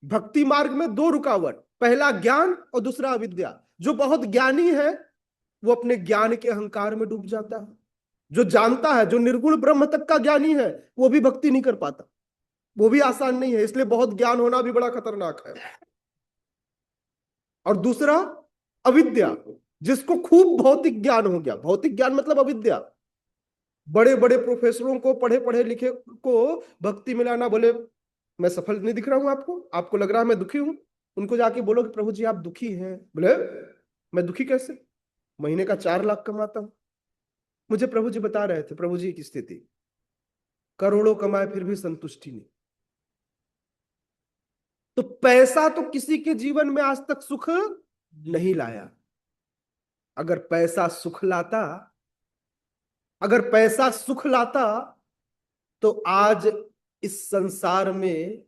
भक्ति मार्ग में दो रुकावट, पहला ज्ञान और दूसरा अविद्या। जो बहुत ज्ञानी है वो अपने ज्ञान के अहंकार में डूब जाता है। जो जानता है, जो निर्गुण ब्रह्म तक का ज्ञानी है, वो भी भक्ति नहीं कर पाता। वो भी आसान नहीं है, इसलिए बहुत ज्ञान होना भी बड़ा खतरनाक है। और दूसरा अविद्या, जिसको खूब भौतिक ज्ञान हो गया, भौतिक ज्ञान मतलब अविद्या। बड़े बड़े प्रोफेसरों को, पढ़े पढ़े लिखे को भक्ति में लाना, बोले मैं सफल नहीं दिख रहा हूं आपको, आपको लग रहा है मैं दुखी हूं। उनको जाके बोलो कि प्रभु जी आप दुखी हैं। बोले मैं दुखी कैसे, महीने का 4 लाख कमाता हूं। मुझे प्रभु जी बता रहे थे प्रभु जी की स्थिति, करोड़ों कमाए फिर भी संतुष्टि नहीं। तो पैसा तो किसी के जीवन में आज तक सुख नहीं लाया। अगर पैसा सुख लाता, अगर पैसा सुख लाता तो आज इस संसार में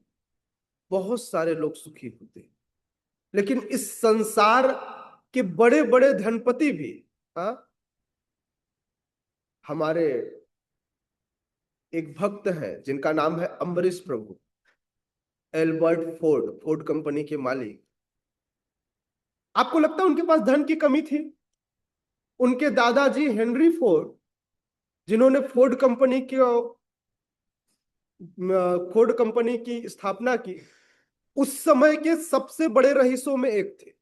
बहुत सारे लोग सुखी होते। लेकिन इस संसार के बड़े बड़े धनपति भी, हाँ, हमारे एक भक्त हैं जिनका नाम है अम्बरीश प्रभु, एल्बर्ट फोर्ड, फोर्ड कंपनी के मालिक। आपको लगता है उनके पास धन की कमी थी? उनके दादाजी हेनरी फोर्ड, जिन्होंने फोर्ड कंपनी की स्थापना की, उस समय के सबसे बड़े रईसों में एक थे।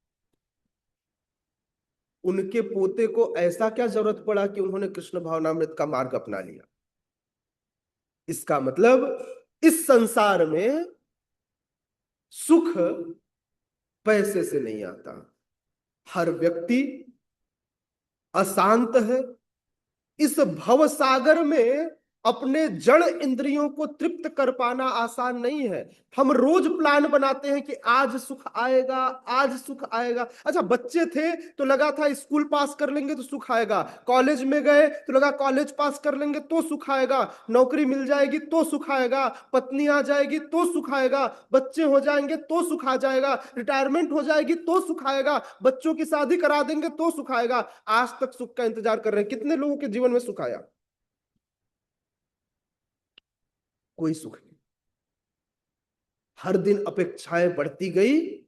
उनके पोते को ऐसा क्या जरूरत पड़ा कि उन्होंने कृष्ण भावनामृत का मार्ग अपना लिया? इसका मतलब इस संसार में सुख पैसे से नहीं आता। हर व्यक्ति अशांत है। इस भव सागर में अपने जड़ इंद्रियों को तृप्त कर पाना आसान नहीं है। हम रोज प्लान बनाते हैं कि आज सुख आएगा, आज सुख आएगा। अच्छा, बच्चे थे तो लगा था स्कूल पास कर लेंगे तो सुख आएगा, कॉलेज में गए तो लगा कॉलेज पास कर लेंगे तो सुख आएगा, नौकरी मिल जाएगी तो सुख आएगा, पत्नी आ जाएगी तो सुख आएगा, बच्चे हो जाएंगे तो सुख आ जाएगा, रिटायरमेंट हो जाएगी तो सुख आएगा, बच्चों की शादी करा देंगे तो सुख आएगा। आज तक सुख का इंतजार कर रहे हैं। कितने लोगों के जीवन में सुख आया? कोई सुख नहीं। हर दिन अपेक्षाएं बढ़ती गई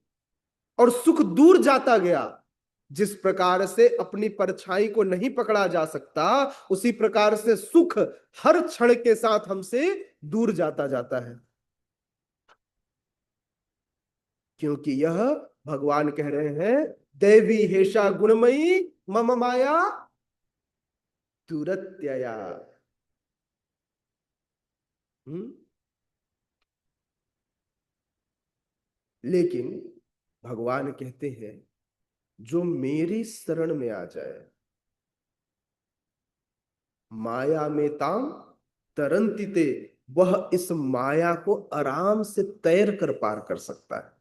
और सुख दूर जाता गया। जिस प्रकार से अपनी परछाई को नहीं पकड़ा जा सकता, उसी प्रकार से सुख हर क्षण के साथ हमसे दूर जाता जाता है। क्योंकि यह भगवान कह रहे हैं, देवी हेषा गुणमयी मम माया दुरत्यया। लेकिन भगवान कहते हैं, जो मेरी शरण में आ जाए, माया में ताम तरंतिते, वह इस माया को आराम से तैर कर पार कर सकता है।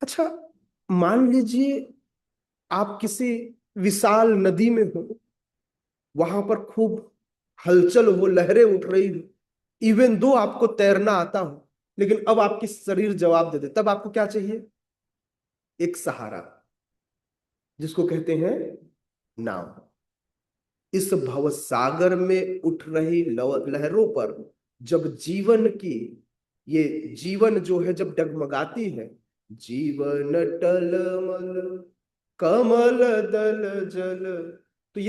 अच्छा, मान लीजिए आप किसी विशाल नदी में हो, वहां पर खूब हलचल हो, लहरें उठ रही हो, इवन दो आपको तैरना आता हो, लेकिन अब आपकी शरीर जवाब दे दे, तब आपको क्या चाहिए? एक सहारा, जिसको कहते हैं नाव। इस भव सागर में उठ रही लहरों पर जब जीवन की, ये जीवन जो है जब डगमगाती है, जीवन टलमल कमल दल जल, तो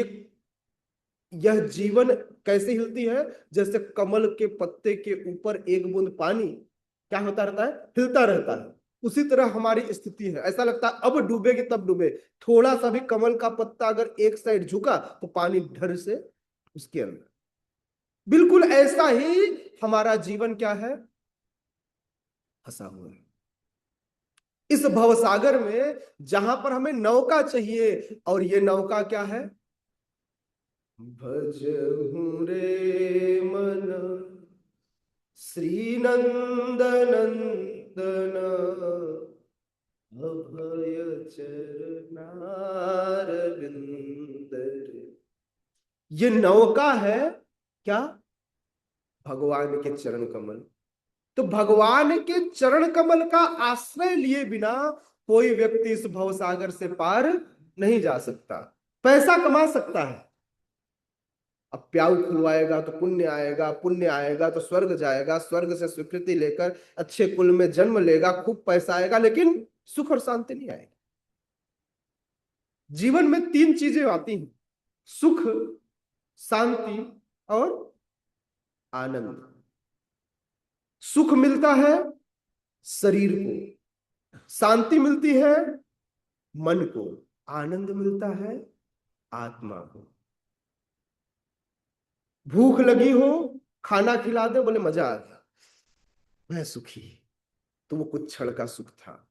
यह जीवन कैसे हिलती है? जैसे कमल के पत्ते के ऊपर एक बूंद पानी क्या होता रहता है? हिलता रहता है। उसी तरह हमारी स्थिति है। ऐसा लगता है अब डूबेगी तब डूबे। थोड़ा सा भी कमल का पत्ता अगर एक साइड झुका तो पानी ढर से उसके अंदर। बिल्कुल ऐसा ही हमारा जीवन क्या है? फंसा हुआ है इस भवसागर में, जहां पर हमें नौका चाहिए। और ये नौका क्या है? भजहूं रे मन श्री नंद नंदन, अभय चरणार विंद। ये नौका है क्या? भगवान के चरण कमल। तो भगवान के चरण कमल का आश्रय लिए बिना कोई व्यक्ति इस भवसागर से पार नहीं जा सकता। पैसा कमा सकता है, अब प्याऊ खुलवाएगा तो पुण्य आएगा, पुण्य आएगा तो स्वर्ग जाएगा, स्वर्ग से स्वीकृति लेकर अच्छे कुल में जन्म लेगा, खूब पैसा आएगा, लेकिन सुख और शांति नहीं आएगी। जीवन में तीन चीजें आती हैं, सुख, शांति और आनंद। सुख मिलता है शरीर को, शांति मिलती है मन को, आनंद मिलता है आत्मा को। भूख लगी हो, खाना खिला दे, बोले मजा आ गया, मैं सुखी। तो वो कुछ क्षण का सुख था।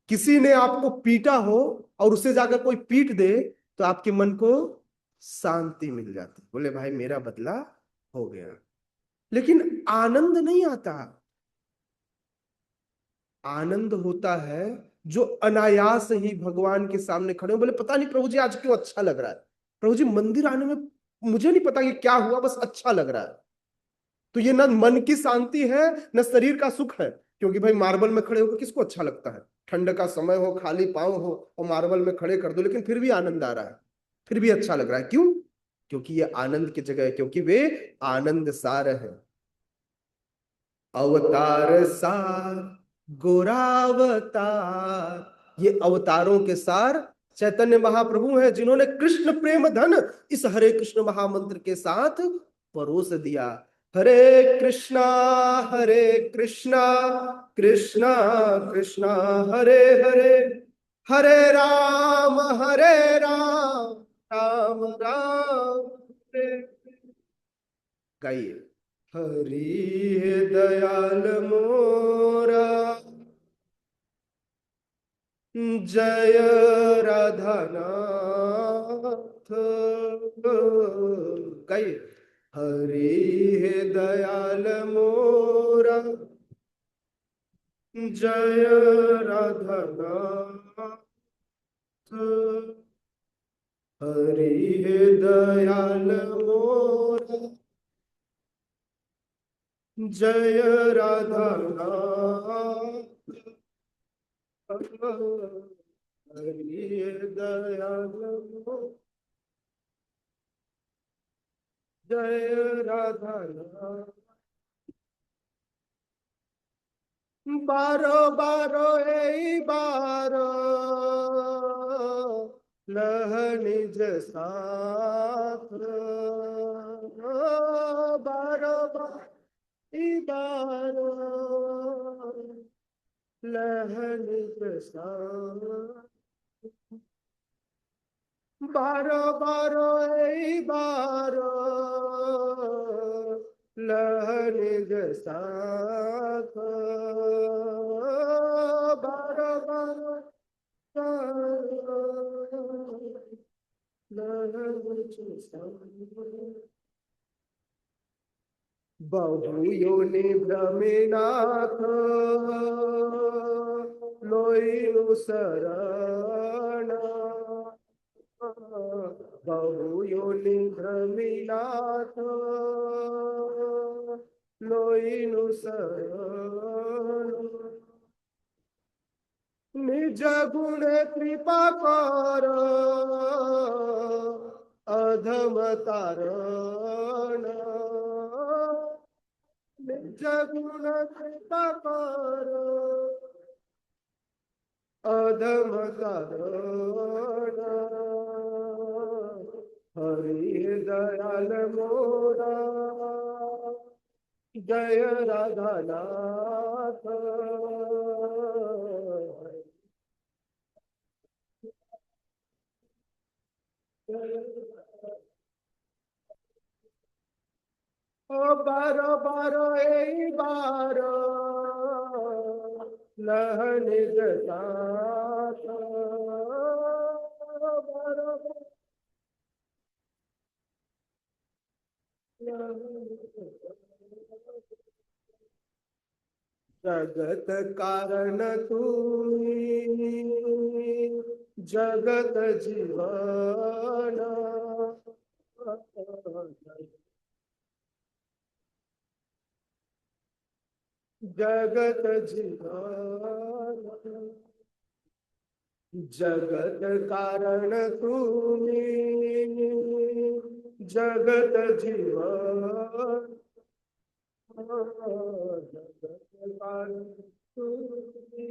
किसी ने आपको पीटा हो और उसे जाकर कोई पीट दे तो आपके मन को शांति मिल जाती, बोले भाई मेरा बदला हो गया। लेकिन आनंद नहीं आता। आनंद होता है जो अनायास ही भगवान के सामने खड़े हो, बोले पता नहीं प्रभु जी आज क्यों अच्छा लग रहा है, प्रभु जी मंदिर आने में मुझे नहीं पता कि क्या हुआ, बस अच्छा लग रहा है। तो ये ना मन की शांति है न शरीर का सुख है। क्योंकि भाई मार्बल में खड़े होकर किसको अच्छा लगता है, ठंड का समय हो, खाली पांव हो और मार्बल में खड़े कर दो, लेकिन फिर भी आनंद आ रहा है, फिर भी अच्छा लग रहा है। क्यों? क्योंकि ये आनंद की जगह है, क्योंकि वे आनंद सार है। अवतार सार गोरावतार, ये अवतारों के सार चैतन्य महाप्रभु हैं, जिन्होंने कृष्ण प्रेम धन इस हरे कृष्ण महामंत्र के साथ परोस दिया। हरे कृष्णा कृष्णा कृष्णा हरे हरे, हरे राम राम राम हरे। गाइए। हरि दयाल मोरा, जय राधा नाथ। गाइए। हरि दयाल मोरा, जय राधा नाथ। हरि दयाल मोरा, जय राधा नाथ। हरि दयाल मोरा, जय राधा नाथ। बारो बारो ए बारो, लह निज साथ। बारो बारो लह निज साथ। बारो बारो ए बारो, लह निज साथ। बारो बारो लह निज साथ। बहु योनि भ्रमिनाथ, लोई शरण। बहु योनि भ्रमिनाथ, लोई शरण। निज गुण कृपा कर, अधम तारण। निज गुण कृपा कर, अधम तारण। हरि दयाल मोरा, जय राधा नाथ। ओ बारो बारो ए बारो, लह निज साथ। बारो जगत कारण तूनी, जगत जीवन। जगत जीवन। जगत कारण तुम्ही जगत जीवन जगत कारण तुम्ही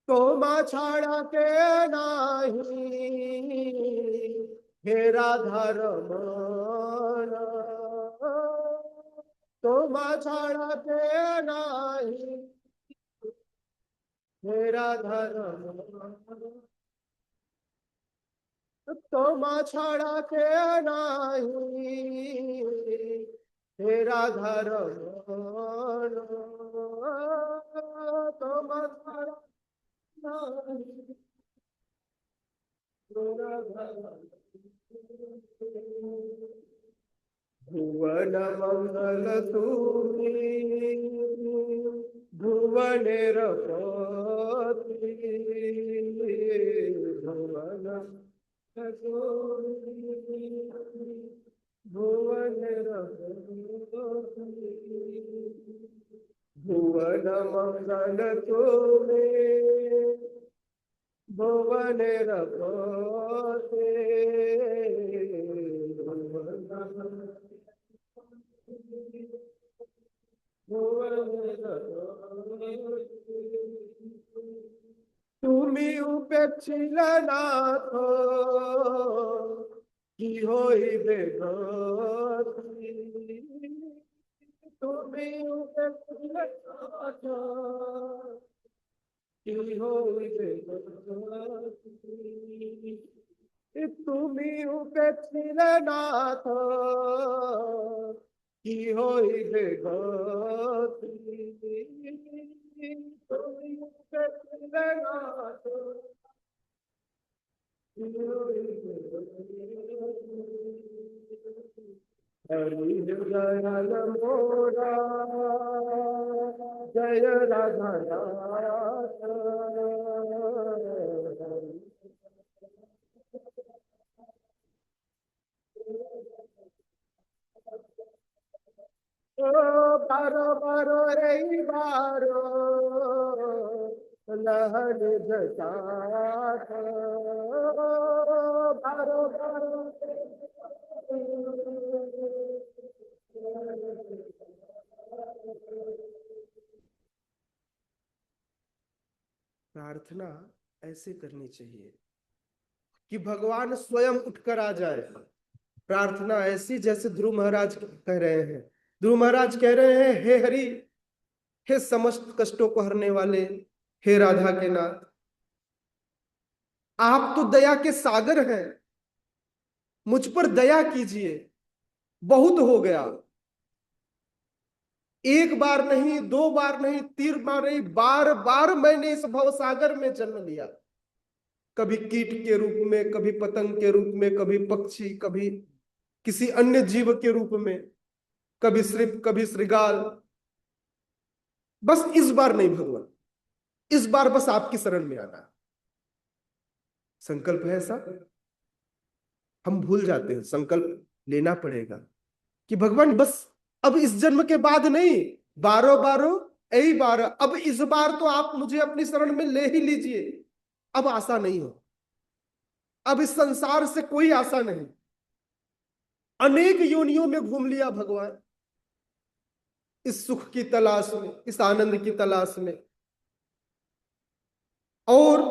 तो छाड़ा के नाही हेरा धर्म तो छाड़ा के नाही हेरा धर्म तो छाड़ा के नाही हेरा धर्म तो छाड़ा भुवन मंगल तुम्ही भुवनेर पति भुवन भुवनेर भुवन मंगल तुम्ही भुवनेर पति তুমি উপেক্ষিলে নাথ কি হইবে গতি তুমি উপেক্ষিলে নাথ কি হইবে গতি তুমি উপেক্ষিলে নাথ কি হইবে গতি তুমি উপেক্ষিলে নাথ কি হইবে হরি দয়াল মোরা জয় রাধা দাস ও বারো বারো এই বারো লহর জটাত বারো বারো प्रार्थना ऐसे करनी चाहिए कि भगवान स्वयं उठकर आ जाए। प्रार्थना ऐसी जैसे ध्रुव महाराज कह रहे हैं। ध्रुव महाराज कह रहे हैं, हे हरि, हे समस्त कष्टों को हरने वाले, हे राधा के नाथ, आप तो दया के सागर हैं, मुझ पर दया कीजिए, बहुत हो गया। एक बार नहीं, दो बार नहीं, तीन बार नहीं, बार बार मैंने इस भवसागर में जन्म लिया। कभी कीट के रूप में, कभी पतंग के रूप में, कभी पक्षी, कभी किसी अन्य जीव के रूप में, कभी श्रिप, कभी श्रृगाल। बस इस बार नहीं भगवान, इस बार बस आपकी शरण में आना। संकल्प है ऐसा, हम भूल जाते हैं। संकल्प लेना पड़ेगा कि भगवान बस अब इस जन्म के बाद नहीं, बारो बारो यही बार, अब इस बार तो आप मुझे अपनी शरण में ले ही लीजिए। अब आशा नहीं हो, अब इस संसार से कोई आशा नहीं। अनेक योनियों में घूम लिया भगवान, इस सुख की तलाश में, इस आनंद की तलाश में, और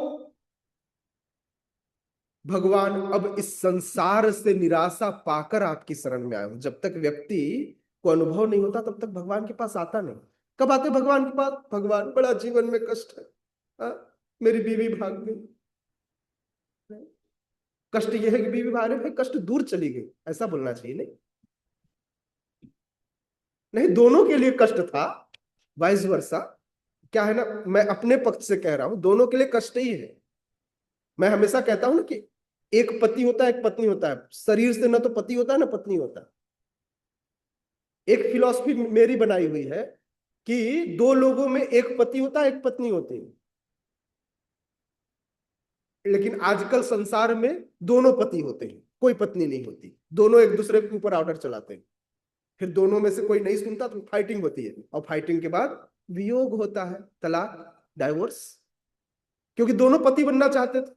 भगवान अब इस संसार से निराशा पाकर आपकी शरण में आए हो। जब तक व्यक्ति को अनुभव नहीं होता तब तक भगवान के पास आता नहीं। कब आते भगवान के पास? भगवान बड़ा जीवन में कष्ट है, मेरी बीवी भाग गई। कष्ट यह है कि बीवी भाग रही, कष्ट दूर चली गई, ऐसा बोलना चाहिए। नहीं नहीं, दोनों के लिए कष्ट था, वाइस वर्सा। क्या है ना, मैं अपने पक्ष से कह रहा हूं, दोनों के लिए कष्ट ही है। मैं हमेशा कहता हूं ना कि एक पति होता है, एक पत्नी होता है। शरीर से ना तो पति होता है ना पत्नी होता है। एक फिलॉसफी मेरी बनाई हुई है कि दो लोगों में एक पति होता है, एक पत्नी होती है। लेकिन आजकल संसार में दोनों पति होते हैं, कोई पत्नी नहीं होती। दोनों एक दूसरे के ऊपर ऑर्डर चलाते हैं। फिर दोनों में से कोई नहीं सुनता तो फाइटिंग होती है, और फाइटिंग के बाद वियोग होता है, तलाक, डाइवोर्स, क्योंकि दोनों पति बनना चाहते थे।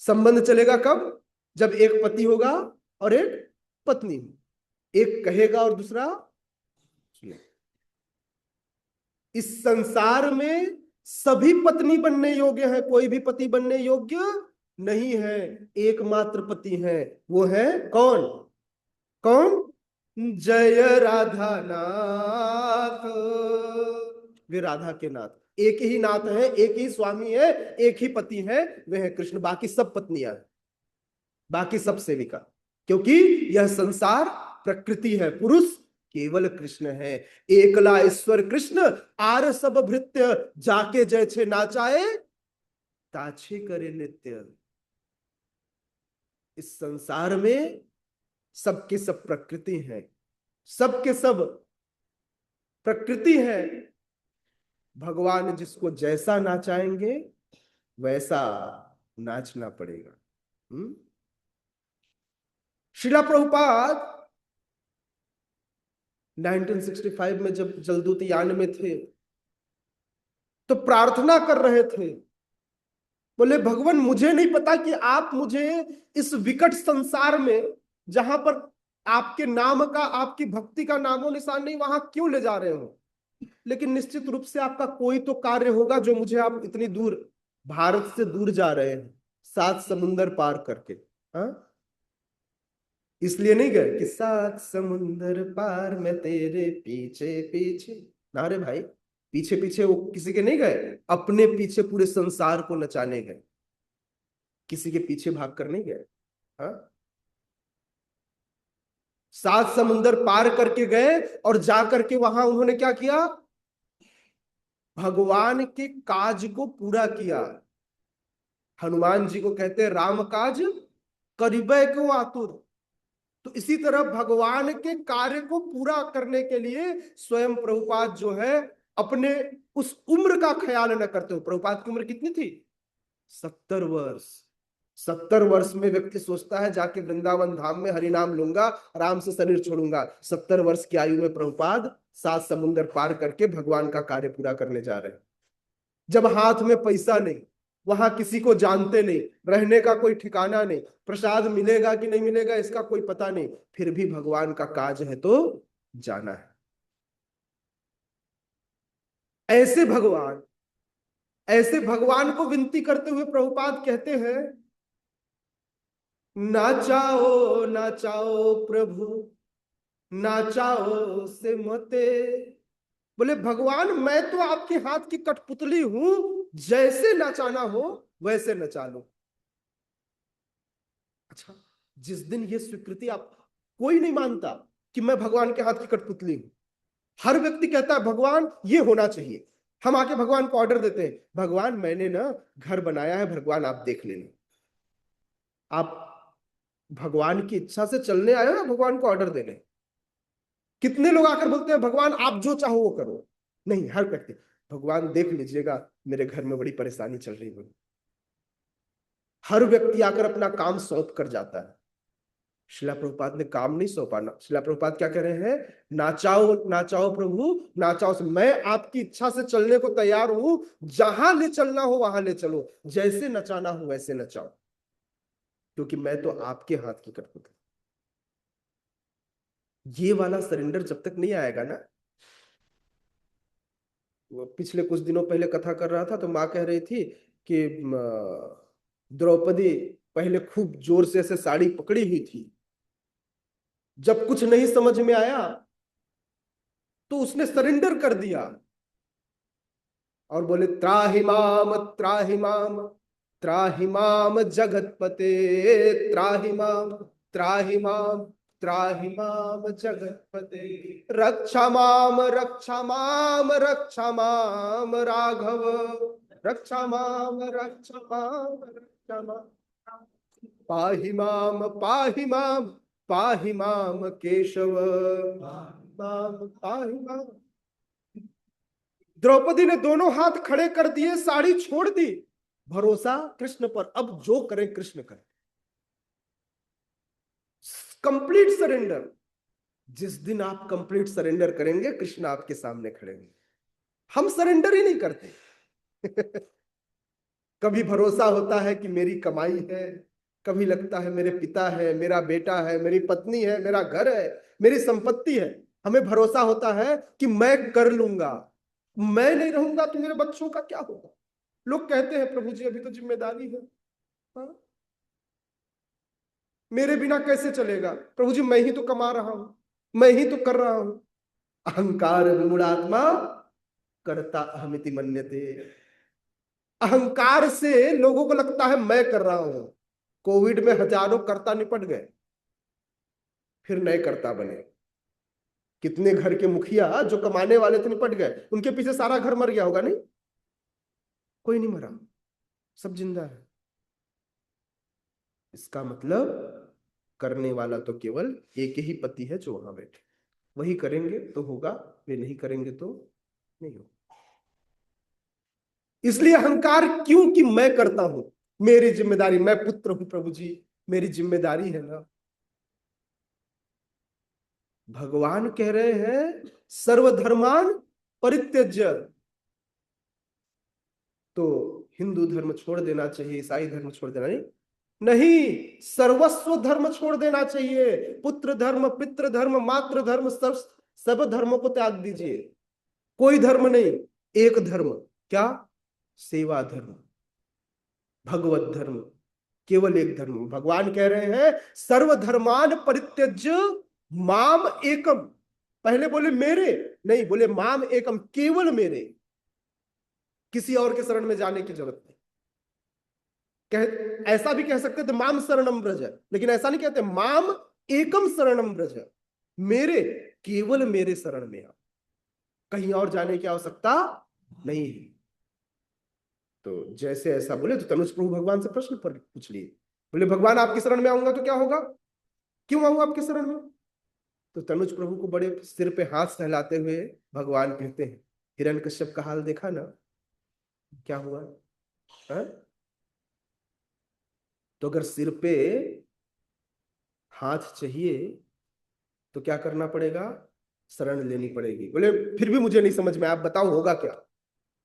संबंध चलेगा कब? जब एक पति होगा और एक पत्नी, एक कहेगा और दूसरा सुने। इस संसार में सभी पत्नी बनने योग्य है, कोई भी पति बनने योग्य नहीं है। एकमात्र पति है, वो है कौन? कौन? जय राधा नाथ। वे राधा के नाथ, एक ही नाथ है, एक ही स्वामी है, एक ही पति है, वे है कृष्ण। बाकी सब पत्नियां, बाकी सब सेविका, क्योंकि यह संसार प्रकृति है, पुरुष केवल कृष्ण है। एकला ईश्वर कृष्ण आर सब भृत्य, जाके जैसे नाचाए ताछे करे नित्य। इस संसार में सबके सब प्रकृति है, सबके सब प्रकृति है। भगवान जिसको जैसा नाचाएंगे वैसा नाचना पड़ेगा। श्रीला प्रभुपाद 1965 में जब जलदूत यान में थे तो प्रार्थना कर रहे थे, बोले भगवान मुझे नहीं पता कि आप मुझे इस विकट संसार में, जहां पर आपके नाम का, आपकी भक्ति का नामो निशान नहीं, वहां क्यों ले जा रहे हो? लेकिन निश्चित रूप से आपका कोई तो कार्य होगा जो मुझे आप इतनी दूर, भारत से दूर जा रहे हैं, 7 समुंदर पार करके। हाँ, इसलिए नहीं गए कि 7 समुंदर पार में तेरे पीछे पीछे। ना रे भाई, पीछे पीछे वो किसी के नहीं गए, अपने पीछे पूरे संसार को नचाने गए, किसी के पीछे भाग कर नहीं गए। हाँ, 7 समुंदर पार करके गए और जाकर के वहां उन्होंने क्या किया? भगवान के काज को पूरा किया। हनुमान जी को कहते हैं राम काज करिबे को आतुर। तो इसी तरह भगवान के कार्य को पूरा करने के लिए स्वयं प्रभुपाद जो है अपने उस उम्र का ख्याल न करते हो। प्रभुपाद की उम्र कितनी थी? 70 वर्ष। 70 वर्ष में व्यक्ति सोचता है जाके वृंदावन धाम में हरि नाम लूंगा, आराम से शरीर छोड़ूंगा। 70 वर्ष की आयु में प्रभुपाद 7 समुंदर पार करके भगवान का कार्य पूरा करने जा रहे हैं। जब हाथ में पैसा नहीं, वहां किसी को जानते नहीं, रहने का कोई ठिकाना नहीं, प्रसाद मिलेगा कि नहीं मिलेगा इसका कोई पता नहीं, फिर भी भगवान का काज है तो जाना है। ऐसे भगवान, ऐसे भगवान को विनती करते हुए प्रभुपाद कहते हैं, नाचाओ नाचाओ प्रभु, नाचाओ से मते। बोले भगवान मैं तो आपके हाथ की कठपुतली हूं, जैसे नचाना हो वैसे नचा लो। अच्छा, जिस दिन ये स्वीकृति आप, कोई नहीं मानता कि मैं भगवान के हाथ की कठपुतली हूं, हर व्यक्ति कहता है भगवान ये होना चाहिए। हम आके भगवान को ऑर्डर देते हैं, भगवान मैंने ना घर बनाया है, भगवान आप देख लेना। आप भगवान की इच्छा से चलने आए हो ना भगवान को ऑर्डर देने? कितने लोग आकर बोलते हैं भगवान आप जो चाहो वो करो? नहीं, हर व्यक्ति भगवान देख लीजिएगा मेरे घर में बड़ी परेशानी चल रही है। हर व्यक्ति आकर अपना काम सौंप कर जाता है। शिला प्रभुपाद ने काम नहीं सौंपा ना। शिला प्रभुपाद क्या कह रहे हैं? नाचाओ नाचाओ प्रभु, नाचाओ से, मैं आपकी इच्छा से चलने को तैयार हूं, जहां ले चलना हो वहां ले चलो, जैसे नचाना हो वैसे नचाओ, क्योंकि मैं तो आपके हाथ की कठपुतली। ये वाला सरेंडर जब तक नहीं आएगा ना, पिछले कुछ दिनों पहले कथा कर रहा था तो माँ कह रही थी कि द्रौपदी पहले खूब जोर से ऐसे साड़ी पकड़ी हुई थी, जब कुछ नहीं समझ में आया तो उसने सरेंडर कर दिया और बोले त्राहिमाम त्राहिमाम त्राहिमाम जगतपते, त्राहिमाम त्राहिमाम त्राहिमाम जगतपते, रक्षा माम रक्षा माम रक्षा माम राघव, रक्षा माम रक्षा माम रक्षा माम, पाहि माम पाहि माम पाहि माम केशव, माम पाहि माम। द्रौपदी ने दोनों हाथ खड़े कर दिए, साड़ी छोड़ दी, भरोसा कृष्ण पर, अब जो करें कृष्ण करें। Complete surrender. जिस दिन आप कंप्लीट सरेंडर करेंगे, कृष्ण आपके सामने खड़े होंगे। हम सरेंडर ही नहीं करते। कभी भरोसा होता है कि मेरी कमाई है, कभी लगता है मेरे पिता है, मेरा बेटा है, मेरी पत्नी है, मेरा घर है, मेरी संपत्ति है। हमें भरोसा होता है कि मैं कर लूंगा, मैं नहीं रहूंगा तो मेरे बच्चों का क्या होगा। लोग कहते हैं प्रभु जी अभी तो जिम्मेदारी है, हाँ? मेरे बिना कैसे चलेगा प्रभु जी, मैं ही तो कमा रहा हूं, मैं ही तो कर रहा हूं। अहंकार विमूढ़ात्मा कर्ता अहमिति मन्यते। अहंकार से लोगों को लगता है मैं कर रहा हूं। कोविड में हजारों कर्ता निपट गए, फिर नए कर्ता बने। कितने घर के मुखिया जो कमाने वाले थे निपट गए, उनके पीछे सारा घर मर गया होगा? नहीं, कोई नहीं मरा, सब जिंदा है। इसका मतलब करने वाला तो केवल एक ही पति है जो वहां बैठे। वही करेंगे तो होगा, वे नहीं करेंगे तो नहीं होगा। इसलिए अहंकार क्यों? कि मैं करता हूं, मेरी जिम्मेदारी, मैं पुत्र हूं प्रभु जी, मेरी जिम्मेदारी है ना। भगवान कह रहे हैं सर्वधर्मान परित्यज्य। तो हिंदू धर्म छोड़ देना चाहिए, ईसाई धर्म छोड़ देना नहीं, नहीं, सर्वस्व धर्म छोड़ देना चाहिए। पुत्र धर्म, पितृ धर्म, मातृ धर्म, सब धर्मों को त्याग दीजिए। कोई धर्म नहीं, एक धर्म। क्या? सेवा धर्म, भगवत धर्म, केवल एक धर्म। भगवान कह रहे हैं सर्वधर्मान परित्यज्य माम एकम। पहले बोले मेरे, नहीं, बोले माम एकम, केवल मेरे, किसी और के शरण में जाने की जरूरत नहीं। ऐसा भी कह सकते थे माम शरणम ब्रज, लेकिन ऐसा नहीं कहते, माम एकम शरणम ब्रज, मेरे, केवल मेरे शरण में आ, कहीं और जाने की आवश्यकता नहीं है। तो जैसे ऐसा बोले तो तनुज प्रभु भगवान से प्रश्न पर पूछ लिए। बोले भगवान आपकी शरण में आऊंगा तो क्या होगा, क्यों आऊंगा आपकी शरण में? तो तनुज प्रभु को बड़े सिर पे हाथ सहलाते हुए भगवान कहते हैं, हिरण्यकश्यप का हाल देखा ना, क्या हुआ है? तो अगर सिर पे हाथ चाहिए तो क्या करना पड़ेगा? शरण लेनी पड़ेगी। बोले फिर भी मुझे नहीं समझ में, आप बताओ होगा क्या?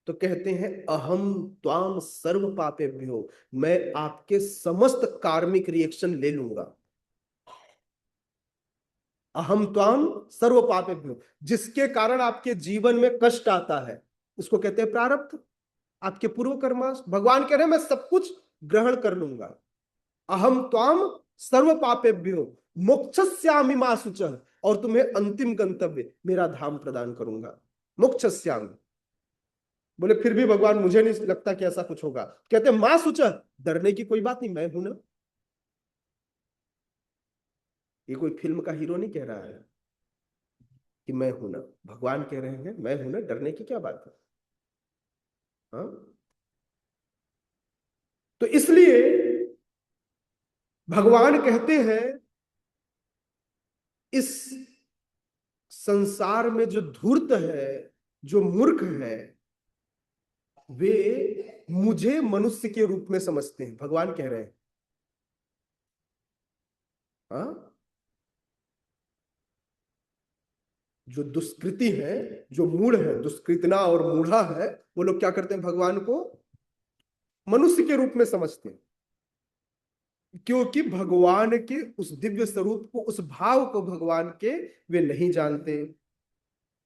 तो कहते हैं अहम त्वाम सर्व पापेभ्यो, मैं आपके समस्त कार्मिक रिएक्शन ले लूंगा। अहम त्वाम सर्व पापेभ्यो, जिसके कारण आपके जीवन में कष्ट आता है उसको कहते हैं प्रारब्ध, आपके पूर्व कर्माश। भगवान कह रहे हैं मैं सब कुछ ग्रहण कर लूंगा। अहम त्वाम सर्व पापेभ्यो मोक्षस्यामि मा शुचः, और तुम्हें अंतिम गंतव्य मेरा धाम प्रदान करूंगा। मोक्षस्यामि। बोले फिर भी भगवान मुझे नहीं लगता कि ऐसा कुछ होगा। कहते मां शुचः, डरने की कोई बात नहीं, मैं हूं ना। ये कोई फिल्म का हीरो नहीं कह रहा है कि मैं हूं ना, भगवान कह रहे हैं मैं हूं ना, डरने की क्या बात है? हाँ? तो इसलिए भगवान कहते हैं इस संसार में जो धूर्त है, जो मूर्ख है, वे मुझे मनुष्य के रूप में समझते हैं, भगवान कह रहे हैं। हाँ? जो दुष्कृति है, जो मूढ़ है, दुष्कृतना और मूढ़ा है, वो लोग क्या करते हैं? भगवान को मनुष्य के रूप में समझते हैं, क्योंकि भगवान के उस दिव्य स्वरूप को, उस भाव को भगवान के वे नहीं जानते।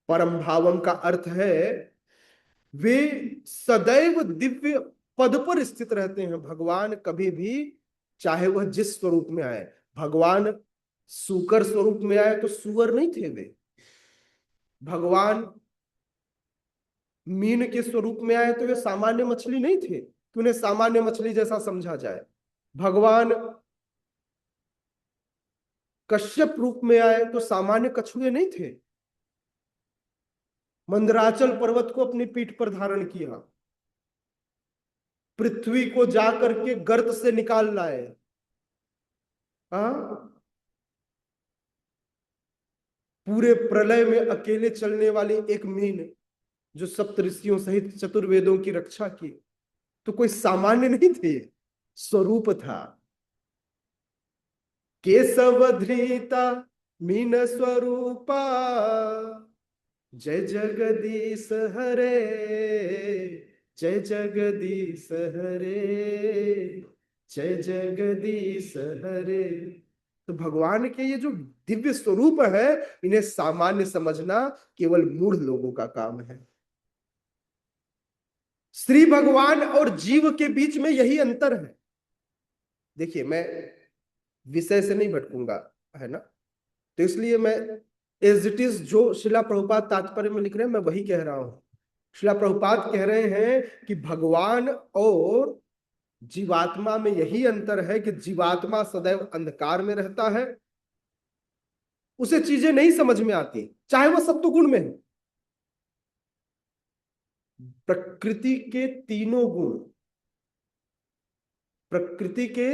परम भावम का अर्थ है वे सदैव दिव्य पद पर स्थित रहते हैं। भगवान कभी भी, चाहे वह जिस स्वरूप में आए, भगवान सूकर स्वरूप में आए तो सुअर नहीं थे वे, भगवान मीन के स्वरूप में आए तो वे सामान्य मछली नहीं थे कि उन्हें सामान्य मछली जैसा समझा जाए। भगवान कश्यप रूप में आए तो सामान्य कछुए नहीं थे, मंदराचल पर्वत को अपनी पीठ पर धारण किया, पृथ्वी को जाकर के गर्त से निकाल लाए। हाँ? पूरे प्रलय में अकेले चलने वाली एक मीन जो सप्तऋषियों सहित चतुर्वेदों की रक्षा की, तो कोई सामान्य नहीं थे, स्वरूप था। केशव धृता मीन स्वरूपा जय जगदीश हरे, जय जगदीश हरे, जय जगदीश हरे। तो भगवान के ये जो दिव्य स्वरूप है, इन्हें सामान्य समझना केवल मूढ़ लोगों का काम है। श्री भगवान और जीव के बीच में यही अंतर है। देखिए, मैं विषय से नहीं भटकूंगा, है ना, तो इसलिए मैं एज इट इज जो शिला प्रभुपाद तात्पर्य में लिख रहे हैं मैं वही कह रहा हूं। शिला प्रभुपाद कह रहे हैं कि भगवान और जीवात्मा में यही अंतर है कि जीवात्मा सदैव अंधकार में रहता है, उसे चीजें नहीं समझ में आती, चाहे वह सत्वगुण में है। प्रकृति के तीनों गुण, प्रकृति के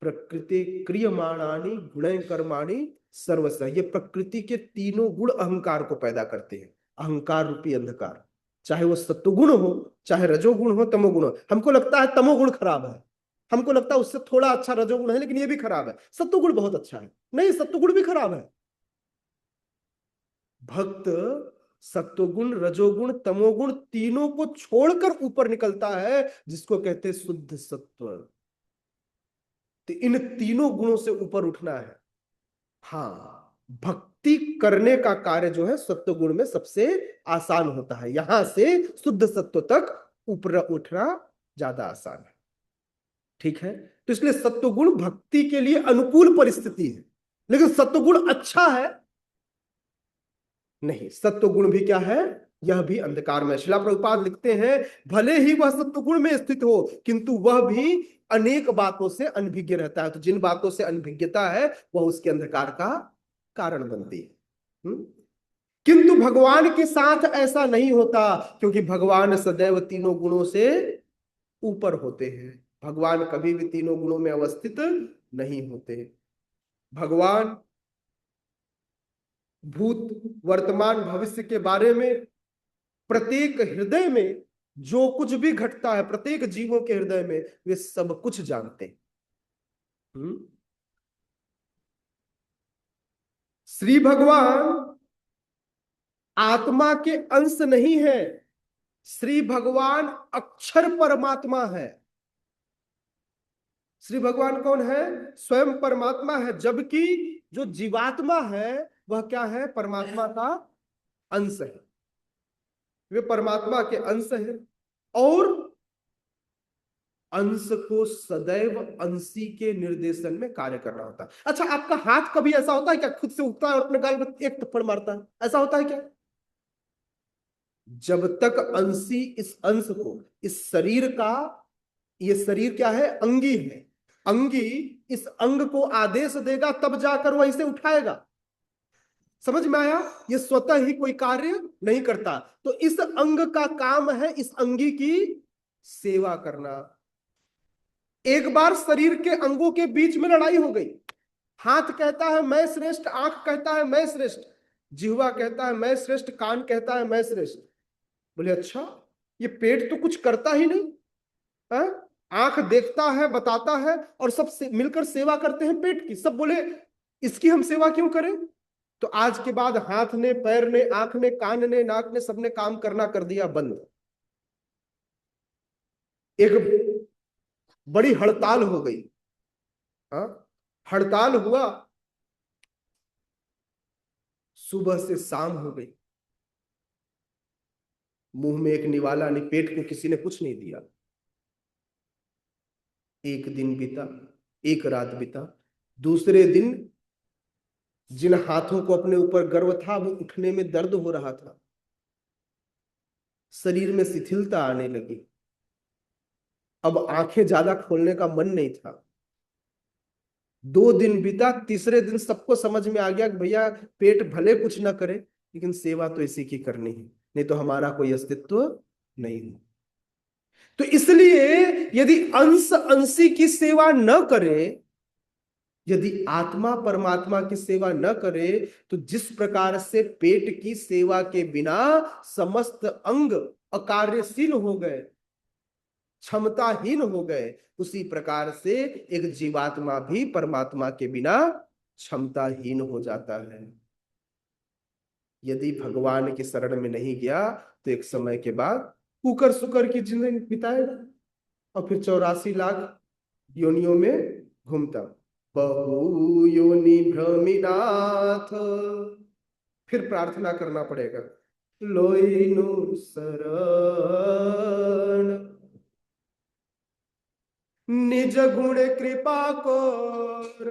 प्रकृति क्रियमाणानि गुणै कर्माणि सर्वस्य, ये प्रकृति के तीनों गुण अहंकार को पैदा करते हैं। अहंकार रूपी अंधकार, चाहे वो सत्वगुण हो, चाहे रजोगुण हो, तमोगुण हो। हमको लगता है तमोगुण खराब है, हमको लगता है उससे थोड़ा अच्छा रजोगुण है, लेकिन ये भी खराब है। सत्वगुण बहुत अच्छा है, नहीं, सत्वगुण भी खराब है। भक्त सत्वगुण, रजोगुण, तमोगुण तीनों को छोड़कर ऊपर निकलता है, जिसको कहते हैं शुद्ध सत्व। तो इन तीनों गुणों से ऊपर उठना है। हाँ, भक्ति करने का कार्य जो है सत्व गुण में सबसे आसान होता है, यहां से शुद्ध सत्व तक ऊपर उठना ज्यादा आसान है। ठीक है, तो इसलिए सत्व गुण भक्ति के लिए अनुकूल परिस्थिति है। लेकिन सत्व गुण अच्छा है नहीं, सत्व गुण भी क्या है, यह भी अंधकार में। शिला प्रभुपाद लिखते हैं, भले ही वह सत्व गुण में स्थित हो, किंतु वह भी अनेक बातों से अनभिज्ञ रहता है। तो जिन बातों से अनभिज्ञता है वह उसके अंधकार का कारण बनती है। किंतु भगवान के साथ ऐसा नहीं होता, क्योंकि भगवान सदैव तीनों गुणों से ऊपर होते हैं। भगवान कभी भी तीनों गुणों में अवस्थित नहीं होते। भगवान भूत, वर्तमान, भविष्य के बारे में, प्रत्येक हृदय में जो कुछ भी घटता है, प्रत्येक जीवों के हृदय में, वे सब कुछ जानते हैं। श्री भगवान आत्मा के अंश नहीं है, श्री भगवान अक्षर परमात्मा है। श्री भगवान कौन है, स्वयं परमात्मा है, जबकि जो जीवात्मा है वह क्या है, परमात्मा का अंश है। वे परमात्मा के अंश है, और अंश को सदैव अंशी के निर्देशन में कार्य करना होता है। अच्छा, आपका हाथ कभी ऐसा होता है क्या, खुद से उठता है और अपने गाल में एक थप्पड़ मारता है, ऐसा होता है क्या? जब तक अंशी इस अंश को, इस शरीर का, ये शरीर क्या है, अंगी है, अंगी इस अंग को आदेश देगा तब जाकर वह इसे उठाएगा। समझ में आया? ये स्वतः ही कोई कार्य नहीं करता। तो इस अंग का काम है इस अंगी की सेवा करना। एक बार शरीर के अंगों के बीच में लड़ाई हो गई, हाथ कहता है मैं श्रेष्ठ, आंख कहता है मैं श्रेष्ठ, जिह्वा कहता है मैं श्रेष्ठ, कान कहता है मैं श्रेष्ठ। बोले अच्छा, ये पेट तो कुछ करता ही नहीं है? आंख देखता है, बताता है, और सब मिलकर सेवा करते हैं पेट की। सब बोले इसकी हम सेवा क्यों करें? तो आज के बाद हाथ ने, पैर ने, आंख ने, कान ने, नाक ने, सबने काम करना कर दिया बंद। एक बड़ी हड़ताल हो गई। हाँ, हड़ताल हुआ, सुबह से शाम हो गई, मुंह में एक निवाला नहीं, पेट को किसी ने कुछ नहीं दिया। एक दिन बीता, एक रात बीता, दूसरे दिन जिन हाथों को अपने ऊपर गर्व था वो उठने में दर्द हो रहा था, शरीर में शिथिलता आने लगी, अब आंखें ज्यादा खोलने का मन नहीं था। 2 दिन बीता, तीसरे दिन सबको समझ में आ गया कि भैया पेट भले कुछ ना करे, लेकिन सेवा तो इसी की करनी है, नहीं तो हमारा कोई अस्तित्व नहीं है। तो इसलिए यदि अंश अंशी की सेवा न करे, यदि आत्मा परमात्मा की सेवा न करे, तो जिस प्रकार से पेट की सेवा के बिना समस्त अंग अकार्यशील हो गए, क्षमताहीन हो गए, उसी प्रकार से एक जीवात्मा भी परमात्मा के बिना क्षमताहीन हो जाता है। यदि भगवान की शरण में नहीं गया तो एक समय के बाद कुकर सुकर की जिंदगी बिताएगा और फिर 84 लाख योनियों में घूमता। बहु योनि भ्रमिनाथ, फिर प्रार्थना करना पड़ेगा, लोइनु शरण निज गुण कृपा कर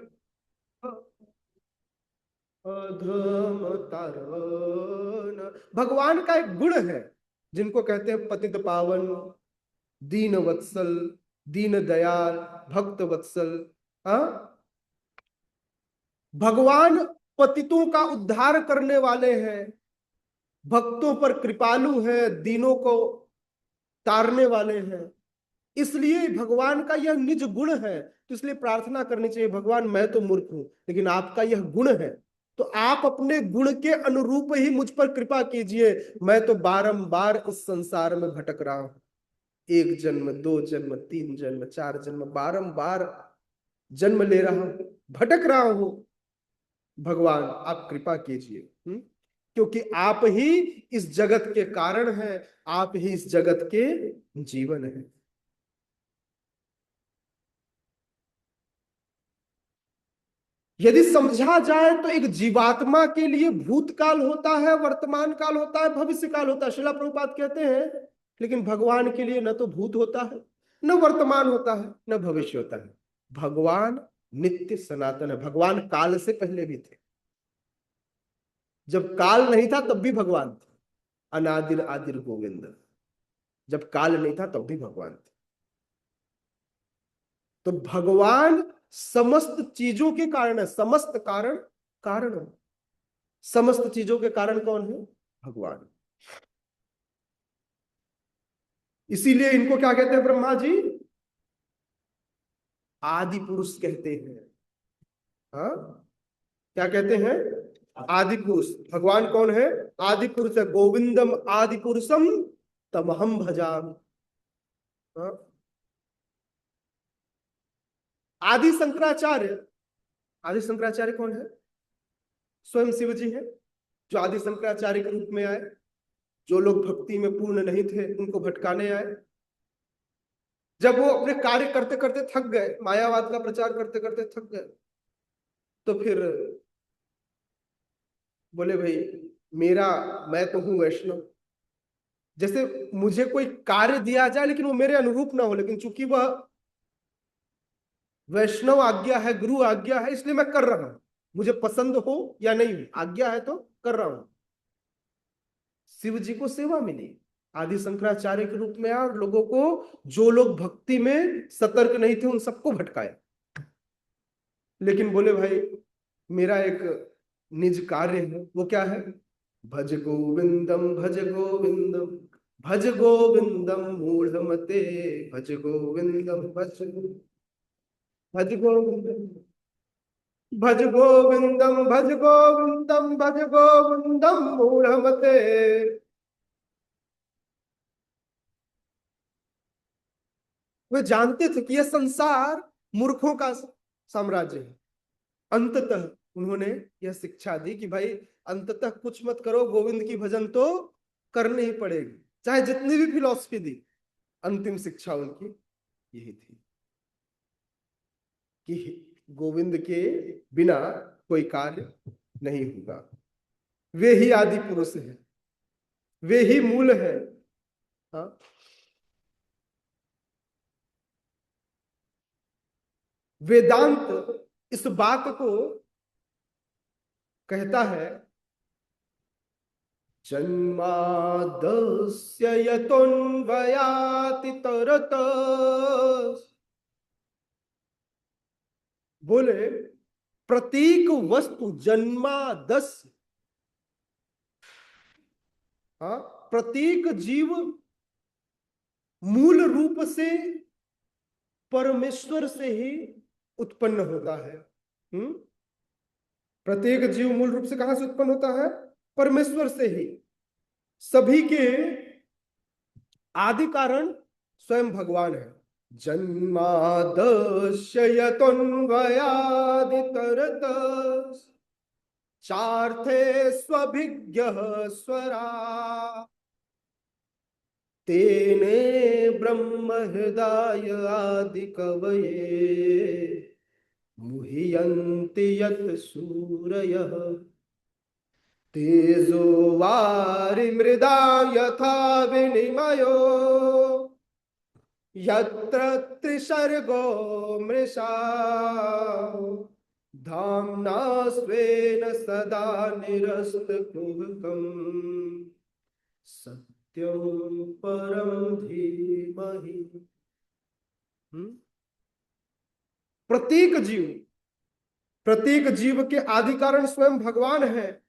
अधम तारण। भगवान का एक गुण है जिनको कहते हैं पतित पावन, दीन वत्सल, दीन दयाल, भक्त वत्सल। हाँ, भगवान पतितों का उद्धार करने वाले हैं, भक्तों पर कृपालु है, दीनों को तारने वाले हैं। इसलिए भगवान का यह निज गुण है। तो इसलिए प्रार्थना करनी चाहिए, भगवान मैं तो मूर्ख हूं लेकिन आपका यह गुण है, तो आप अपने गुण के अनुरूप ही मुझ पर कृपा कीजिए। मैं तो बारंबार इस संसार में भटक रहा हूं, 1 जन्म, 2 जन्म, 3 जन्म, 4 जन्म, बारंबार जन्म ले रहा हूं, भटक रहा हूं। भगवान आप कृपा कीजिए। क्योंकि आप ही इस जगत के कारण हैं, आप ही इस जगत के जीवन हैं। यदि समझा जाए तो एक जीवात्मा के लिए भूतकाल होता है, वर्तमान काल होता है, भविष्य काल होता है, श्रीला प्रभुपाद कहते हैं। लेकिन भगवान के लिए न तो भूत होता है, न वर्तमान होता है, न भविष्य होता है। भगवान नित्य सनातन है। भगवान काल से पहले भी थे, जब काल नहीं था तब भी भगवान थे। अनादिर आदिर गोविंद, जब काल नहीं था तब भी भगवान थे। तो भगवान समस्त चीजों के कारण है, समस्त कारण कारण है। समस्त चीजों के कारण कौन है? भगवान। इसीलिए इनको क्या कहते हैं ब्रह्मा जी? आदि पुरुष कहते हैं। हाँ, क्या कहते हैं? आदि पुरुष। भगवान कौन है? आदि पुरुष है। गोविंदम आदि पुरुषम तमहम भजामि। हाँ? आदि शंकराचार्य, आदि शंकराचार्य कौन है? स्वयं शिव जी है, जो आदि शंकराचार्य के रूप में आए। जो लोग भक्ति में पूर्ण नहीं थे उनको भटकाने आए। जब वो अपने कार्य करते करते थक गए, मायावाद का प्रचार करते करते थक गए, तो फिर बोले भाई मेरा, मैं तो हूं वैष्णव, जैसे मुझे कोई कार्य दिया जाए लेकिन वो मेरे अनुरूप ना हो, लेकिन चूंकि वह वैष्णव आज्ञा है, गुरु आज्ञा है, इसलिए मैं कर रहा हूं। मुझे पसंद हो या नहीं हो, आज्ञा है तो कर रहा हूं। शिव जी को सेवा मिली, आदि शंकराचार्य के रूप में आया और लोगों को, जो लोग भक्ति में सतर्क नहीं थे उन सबको भटकाया। लेकिन बोले भाई मेरा एक निज कार्य है, वो क्या है? भज गोविंदम भज गोविंदम भज गोविंदम मूढ़मते, भज गोविंदम भज गोविंदम भज गोविंदम भज गोविंदम भज गोविंदम मूढ़मते। वे जानते थे कि यह संसार मूर्खों का साम्राज्य है। अंततः उन्होंने यह शिक्षा दी कि भाई अंततः कुछ मत करो, गोविंद की भजन तो करनी ही पड़ेगी, चाहे जितनी भी फिलॉसफी दी। अंतिम शिक्षा उनकी यही थी कि गोविंद के बिना कोई कार्य नहीं होगा। वे ही आदि पुरुष हैं, वे ही मूल है। हाँ? वेदांत इस बात को कहता है, जन्मादस्य यतोन्वयाति तरत, बोले प्रतीक वस्तु जन्मादस्य। हाँ, प्रतीक जीव मूल रूप से परमेश्वर से ही उत्पन्न होता है। प्रत्येक जीव मूल रूप से कहां से उत्पन्न होता है? परमेश्वर से ही। सभी के आदि कारण स्वयं भगवान है। जन्मादस्य यतोऽन्वयादितरत चार्थे स्वभिज्ञः स्वरा तेने ब्रह्म हृदय आदि कवये मुह्यन्ति यत् सूरयः तेजो वारिमृदा यथा विनिमयो यत्र त्रिसर्गो मृषा धाम्ना स्वेन सदा निरस्तकुहकम् सत्यं परम धीमहि। प्रत्येक जीव के आदि कारण स्वयं भगवान है।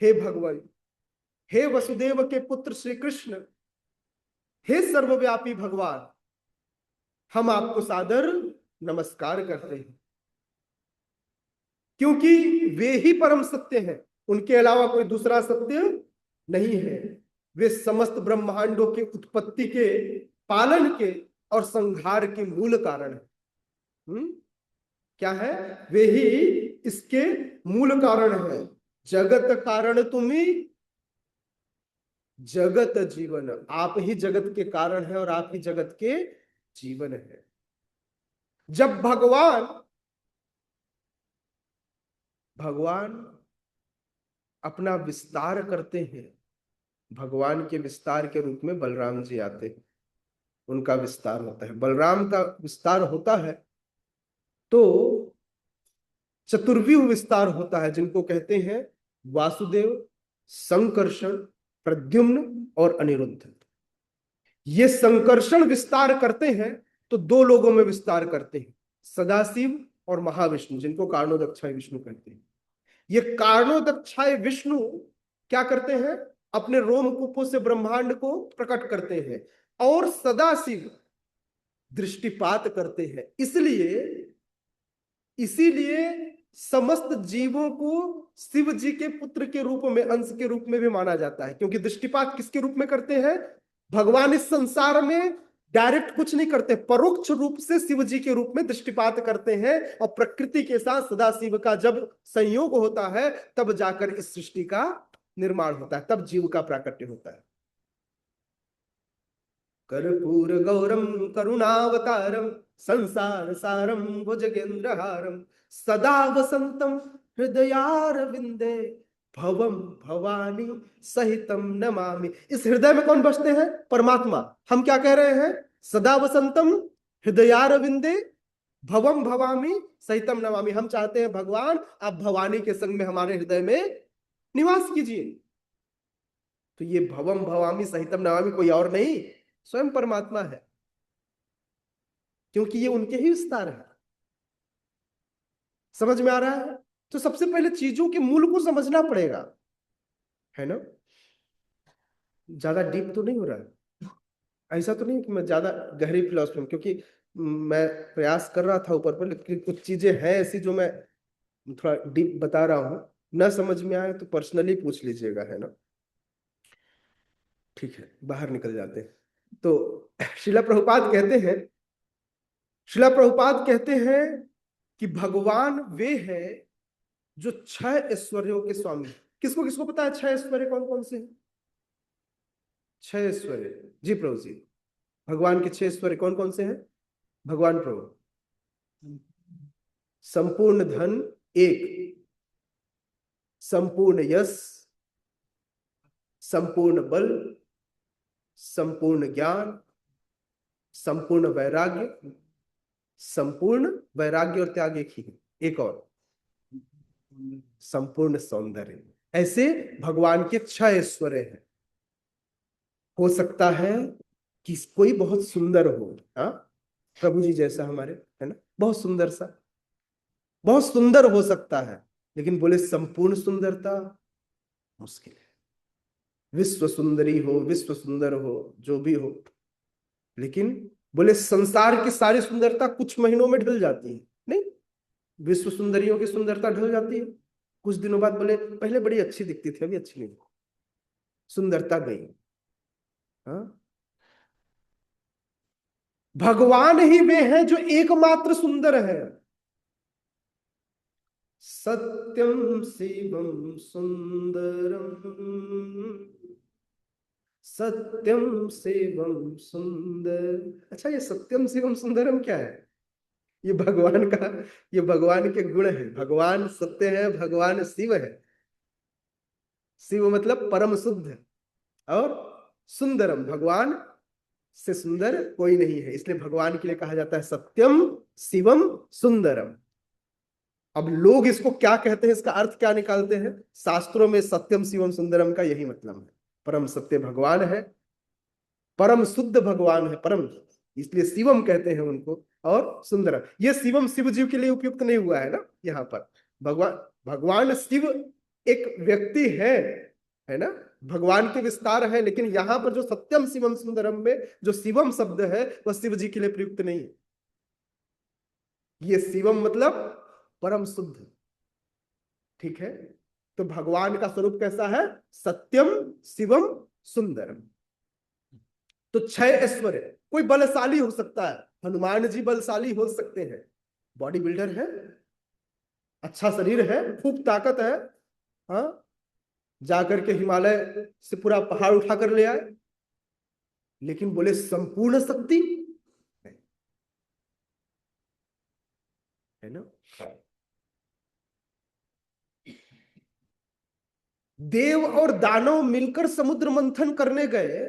हे भगवान, हे वसुदेव के पुत्र श्री कृष्ण, हे सर्वव्यापी भगवान, हम आपको सादर नमस्कार करते हैं, क्योंकि वे ही परम सत्य हैं, उनके अलावा कोई दूसरा सत्य नहीं है। वे समस्त ब्रह्मांडों की उत्पत्ति के, पालन के और संहार के मूल कारण है। क्या है? वे ही इसके मूल कारण है। जगत कारण तुम्ही, जगत जीवन, आप ही जगत के कारण है और आप ही जगत के जीवन है। जब भगवान अपना विस्तार करते हैं, भगवान के विस्तार के रूप में बलराम जी आते हैं, उनका विस्तार होता है। बलराम का विस्तार होता है तो चतुर्व्यूह विस्तार होता है, जिनको कहते हैं वासुदेव, संकर्षण, प्रद्युम्न और अनिरुद्ध। ये संकर्षण विस्तार करते हैं तो दो लोगों में विस्तार करते हैं, सदाशिव और महाविष्णु, जिनको कारणोदक्षाय विष्णु कहते हैं। ये कारणोदक्षाय विष्णु क्या करते हैं? अपने रोमकूपों से ब्रह्मांड को प्रकट करते हैं और सदाशिव दृष्टिपात करते हैं। इसीलिए समस्त जीवों को शिव जी के पुत्र के रूप में, अंश के रूप में भी माना जाता है, क्योंकि दृष्टिपात किसके रूप में करते हैं? भगवान इस संसार में डायरेक्ट कुछ नहीं करते, परोक्ष रूप से शिव जी के रूप में दृष्टिपात करते हैं, और प्रकृति के साथ सदाशिव का जब संयोग होता है तब जाकर इस सृष्टि का निर्माण होता है, तब जीव का प्राकट्य होता है। कर्पूर गौरम करुणावतारम संसार सारम भुजगेंद्रहारम सदा वसंतम हृदयारविंदे भवम भवानी सहितम नमामि। इस हृदय में कौन बसते हैं? परमात्मा। हम क्या कह रहे हैं? सदा वसंतम हृदयारविंदे भवम भवामी सहितम नमामि। हम चाहते हैं भगवान आप भवानी के संग में हमारे हृदय में निवास कीजिए। तो ये भवम भवामी सहितम नमामि कोई और नहीं, स्वयं परमात्मा है, क्योंकि ये उनके ही विस्तार है। समझ में आ रहा है? तो सबसे पहले चीजों के मूल को समझना पड़ेगा, है ना? ज्यादा डीप तो नहीं हो रहा है, ऐसा तो नहीं कि मैं ज्यादा गहरी फिलॉसफी में, क्योंकि मैं प्रयास कर रहा था ऊपर पर, लेकिन कुछ चीजें हैं ऐसी जो मैं थोड़ा डीप बता रहा हूं। ना समझ में आए तो पर्सनली पूछ लीजिएगा, है ना? ठीक है, बाहर निकल जाते हैं। तो शिला प्रभुपाद कहते हैं कि भगवान वे हैं जो 6 ऐश्वर्यों के स्वामी। किसको किसको पता है 6 ऐश्वर्य कौन कौन से हैं? 6 ऐश्वर्य, जी प्रभु जी, भगवान के 6 ऐश्वर्य कौन कौन से हैं? भगवान प्रभु, संपूर्ण धन 1, संपूर्ण यश, संपूर्ण बल, संपूर्ण ज्ञान, संपूर्ण वैराग्य और त्याग एक ही है, एक और संपूर्ण सौंदर्य। ऐसे भगवान के 6 ऐश्वर्य हैं। हो सकता है कि कोई बहुत सुंदर हो, हाँ, प्रभु जी जैसा हमारे, है ना, बहुत सुंदर सा, बहुत सुंदर हो सकता है, लेकिन बोले संपूर्ण सुंदरता मुश्किल है। विश्व सुंदरी हो, विश्व सुंदर हो, जो भी हो, लेकिन बोले संसार की सारी सुंदरता कुछ महीनों में ढल जाती है। नहीं, विश्व सुंदरियों की सुंदरता ढल जाती है कुछ दिनों बाद। बोले पहले बड़ी अच्छी दिखती थी, अभी अच्छी नहीं, सुंदरता गई। हाँ, भगवान ही वे हैं जो एकमात्र सुंदर है। सत्यम शिवम सुंदरम, सत्यम शिवम सुंदर। अच्छा, ये सत्यम शिवम सुंदरम क्या है? ये भगवान का, ये भगवान के गुण है। भगवान सत्य है, भगवान शिव है। शिव मतलब परम शुद्ध, और सुंदरम, भगवान से सुंदर कोई नहीं है, इसलिए भगवान के लिए कहा जाता है सत्यम शिवम सुंदरम। अब लोग इसको क्या कहते हैं, इसका अर्थ क्या निकालते हैं? शास्त्रों में सत्यम शिवम सुंदरम का यही मतलब है। परम सत्य भगवान है, परम शुद्ध भगवान है, परम, इसलिए शिवम कहते हैं उनको। और सुंदरम, ये शिवम शिव जीव के लिए उपयुक्त नहीं हुआ है ना यहाँ पर। भगवान, भगवान शिव एक व्यक्ति है ना, भगवान के विस्तार है, लेकिन यहाँ पर जो सत्यम शिवम सुंदरम में जो शिवम शब्द है वह शिव जी के लिए प्रयुक्त नहीं है। ये शिवम मतलब परम शुद्ध, ठीक है। तो भगवान का स्वरूप कैसा है? सत्यम शिवम सुंदरम। तो छह ऐश्वर्य, कोई बलशाली हो सकता है, हनुमान जी बलशाली हो सकते हैं, बॉडी बिल्डर है, अच्छा शरीर है, खूब ताकत है, हाँ, जाकर के हिमालय से पूरा पहाड़ उठा कर ले आए, लेकिन बोले संपूर्ण शक्ति, है ना। देव और दानव मिलकर समुद्र मंथन करने गए,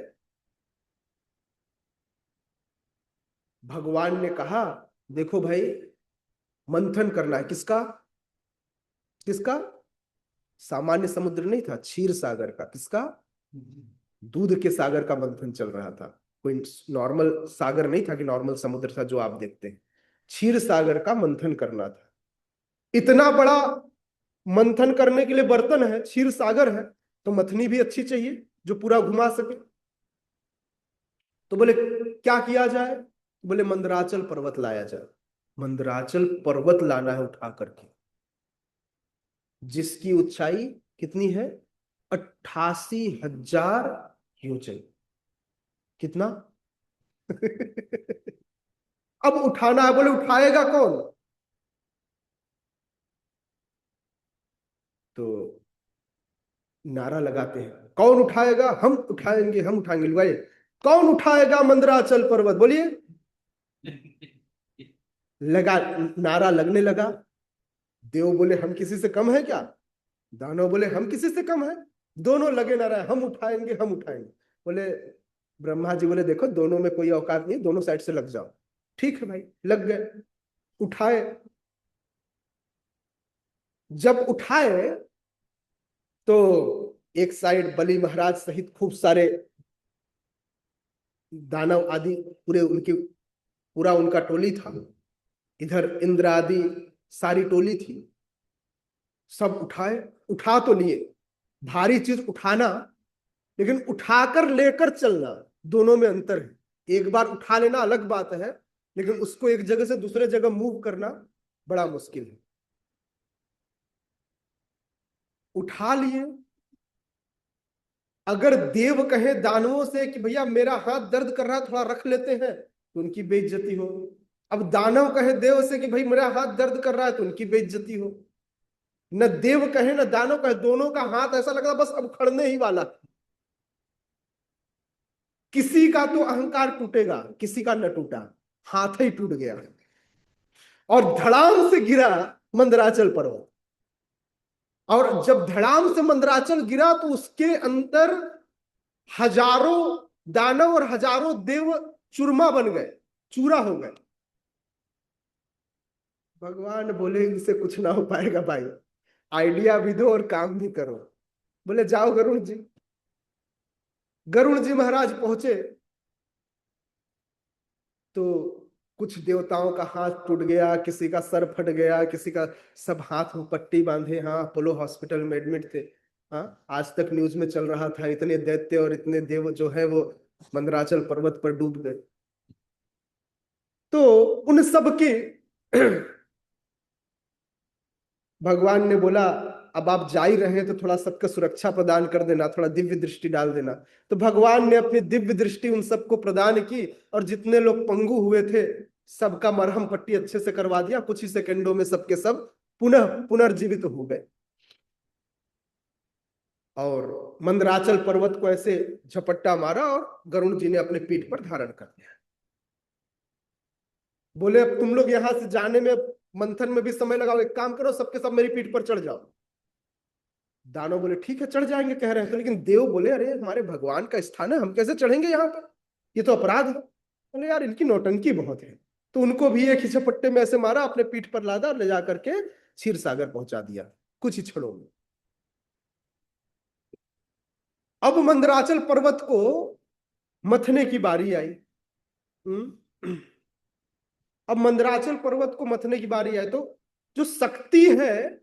भगवान ने कहा देखो भाई, मंथन करना है, किसका? किसका? सामान्य समुद्र नहीं था, क्षीर सागर का। किसका? दूध के सागर का मंथन चल रहा था। कोई नॉर्मल सागर नहीं था कि नॉर्मल समुद्र था जो आप देखते हैं। क्षीर सागर का मंथन करना था। इतना बड़ा मंथन करने के लिए बर्तन है, क्षीर सागर है, तो मथनी भी अच्छी चाहिए जो पूरा घुमा सके। तो बोले क्या किया जाए? बोले मंदराचल पर्वत लाया जाए। मंदराचल पर्वत लाना है उठा करके, जिसकी ऊंचाई कितनी है? 88,000 योजन। कितना? अब उठाना है, बोले उठाएगा कौन? तो नारा लगाते हैं, कौन उठाएगा? हम उठाएंगे, हम उठाएंगे। लुगाई, कौन उठाएगा मंदराचल पर्वत? बोलिए। लगा, नारा लगने लगा। देव बोले हम किसी से कम है क्या? दानव बोले हम किसी से कम है। दोनों लगे नारा, हम उठाएंगे, हम उठाएंगे। बोले, ब्रह्मा जी बोले देखो दोनों में कोई औकात नहीं, दोनों साइड से लग जाओ। ठीक है भाई, लग गए, उठाए। जब उठाए तो एक साइड बलि महाराज सहित खूब सारे दानव आदि, पूरे उनकी, पूरा उनका टोली था। इधर इंद्र आदि सारी टोली थी। सब उठाए, उठा तो लिए, भारी चीज उठाना, लेकिन उठाकर लेकर चलना, दोनों में अंतर है। एक बार उठा लेना अलग बात है, लेकिन उसको एक जगह से दूसरे जगह मूव करना बड़ा मुश्किल है। उठा लिए। अगर देव कहे दानवों से कि भैया मेरा हाथ दर्द कर रहा है, थोड़ा रख लेते हैं, तो उनकी बेइज्जती हो। अब दानव कहे देव से कि भाई मेरा हाथ दर्द कर रहा है, तो उनकी बेइज्जती हो। न देव कहे न दानव कहे, दोनों का हाथ ऐसा लग रहा बस अब खड़ने ही वाला। किसी का तो अहंकार टूटेगा, किसी का न टूटा, हाथ ही टूट गया और धड़ाम से गिरा मंदराचल पर्वत। और जब धड़ाम से मंदराचल गिरा तो उसके अंदर हजारों दानव और हजारों देव चूरमा बन गए, चूरा हो गए। भगवान बोले इनसे कुछ ना हो पाएगा भाई, आइडिया भी दो और काम भी करो। बोले जाओ गरुड़ जी। गरुड़ जी महाराज पहुंचे तो कुछ देवताओं का हाथ टूट गया, किसी का सर फट गया, किसी का, सब हाथ में पट्टी बांधे, हाँ अपोलो हॉस्पिटल में एडमिट थे। हाँ, आज तक न्यूज में चल रहा था, इतने दैत्य और इतने देव जो है वो मंदराचल पर्वत पर डूब गए। तो उन सब के भगवान ने बोला अब आप जा ही रहे हैं तो थोड़ा सबको सुरक्षा प्रदान कर देना, थोड़ा दिव्य दृष्टि डाल देना। तो भगवान ने अपनी दिव्य दृष्टि उन सबको प्रदान की और जितने लोग पंगु हुए थे सबका मरहम पट्टी अच्छे से करवा दिया। कुछ ही सेकंडों में सबके सब पुनः पुनर्जीवित हो गए और मंदराचल पर्वत को ऐसे झपट्टा मारा और गरुण जी ने अपने पीठ पर धारण कर दिया। बोले अब तुम लोग यहां से जाने में मंथन में भी समय लगाओ, एक काम करो सबके सब मेरी पीठ पर चढ़ जाओ। दानव बोले ठीक है चढ़ जाएंगे कह रहे हैं तो, लेकिन देव बोले अरे हमारे भगवान का स्थान है, हम कैसे चढ़ेंगे यहाँ पर, ये तो अपराध है। बोले यार इनकी नौटंकी बहुत है। तो उनको भी एक ही झपट्टे में ऐसे मारा, अपने पीठ पर लादा और ले जा करके क्षीर सागर पहुंचा दिया कुछ ही क्षणों में। अब मंदराचल पर्वत को मथने की बारी आई। अब मंदराचल पर्वत को मथने की बारी आई तो जो शक्ति है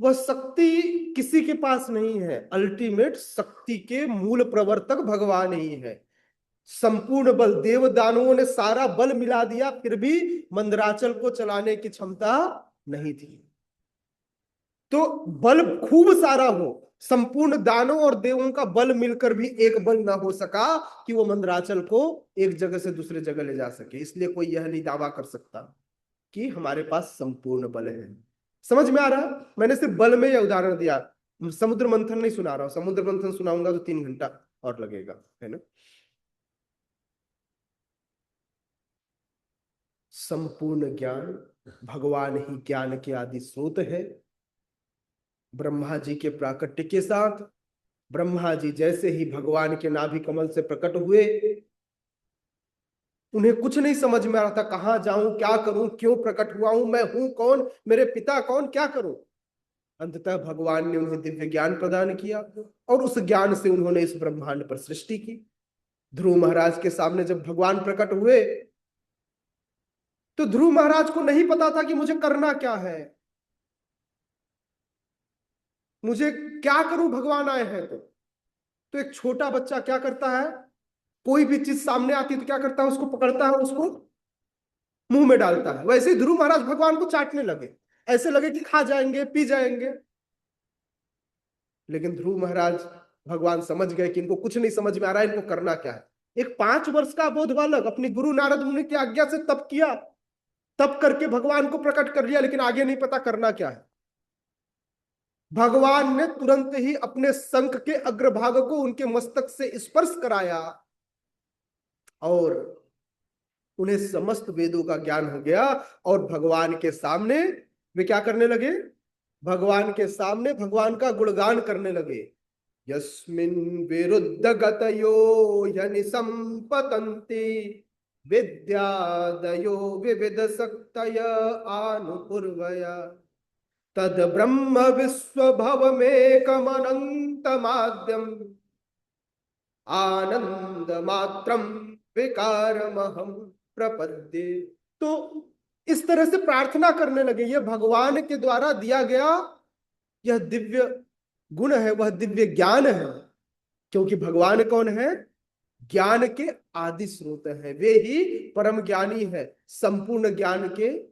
वह शक्ति किसी के पास नहीं है, अल्टीमेट शक्ति के मूल प्रवर्तक भगवान ही है। संपूर्ण बल, देव दानवों ने सारा बल मिला दिया फिर भी मंदराचल को चलाने की क्षमता नहीं थी। तो बल खूब सारा हो, संपूर्ण दानों और देवों का बल मिलकर भी एक बल ना हो सका कि वो मंदराचल को एक जगह से दूसरे जगह ले जा सके। इसलिए कोई यह नहीं दावा कर सकता कि हमारे पास संपूर्ण बल है। समझ में आ रहा है? मैंने सिर्फ बल में यह उदाहरण दिया, समुद्र मंथन नहीं सुना रहा हूं। समुद्र मंथन सुनाऊंगा तो 3 घंटा और लगेगा, है ना। संपूर्ण ज्ञान भगवान ही ज्ञान के आदि स्रोत है। ब्रह्मा जी के प्राकट्य के साथ ब्रह्मा जी जैसे ही भगवान के नाभि कमल से प्रकट हुए, उन्हें कुछ नहीं समझ में आ रहा था कहां जाऊं, क्या करूं, क्यों प्रकट हुआ हूं, मैं हूं कौन, मेरे पिता कौन, क्या करूं। अंततः भगवान ने उन्हें दिव्य ज्ञान प्रदान किया और उस ज्ञान से उन्होंने इस ब्रह्मांड पर सृष्टि की। ध्रुव महाराज के सामने जब भगवान प्रकट हुए तो ध्रुव महाराज को नहीं पता था कि मुझे करना क्या है, मुझे क्या करूं, भगवान आए हैं तो एक छोटा बच्चा क्या करता है, कोई भी चीज सामने आती है तो क्या करता है, उसको पकड़ता है, उसको मुंह में डालता है। वैसे ही ध्रुव महाराज भगवान को चाटने लगे, ऐसे लगे कि खा जाएंगे पी जाएंगे। लेकिन ध्रुव महाराज भगवान समझ गए कि इनको कुछ नहीं समझ में आ रहा है, इनको करना क्या है। एक 5 वर्ष का बोध बालक अपनी गुरु नारद मुनि की आज्ञा से तप किया, तप करके भगवान को प्रकट कर लिया, लेकिन आगे नहीं पता करना क्या है। भगवान ने तुरंत ही अपने शंख के अग्रभाग को उनके मस्तक से स्पर्श कराया और उन्हें समस्त वेदों का ज्ञान हो गया। और भगवान के सामने वे क्या करने लगे, भगवान के सामने भगवान का गुणगान करने लगे। यस्मिन् विरुद्ध गतयो यनि संपतन्ति विद्यादयो विविध शक्तय आनुपूर्वया तद ब्रह्म विश्वभवमेकमनन्तमाद्यम् आनंद मात्रम विकारमहं प्रपद्ये। तो इस तरह से प्रार्थना करने लगे। यह भगवान के द्वारा दिया गया यह दिव्य गुण है, वह दिव्य ज्ञान है। क्योंकि भगवान कौन है, ज्ञान के आदि स्रोत है, वे ही परम ज्ञानी है, संपूर्ण ज्ञान के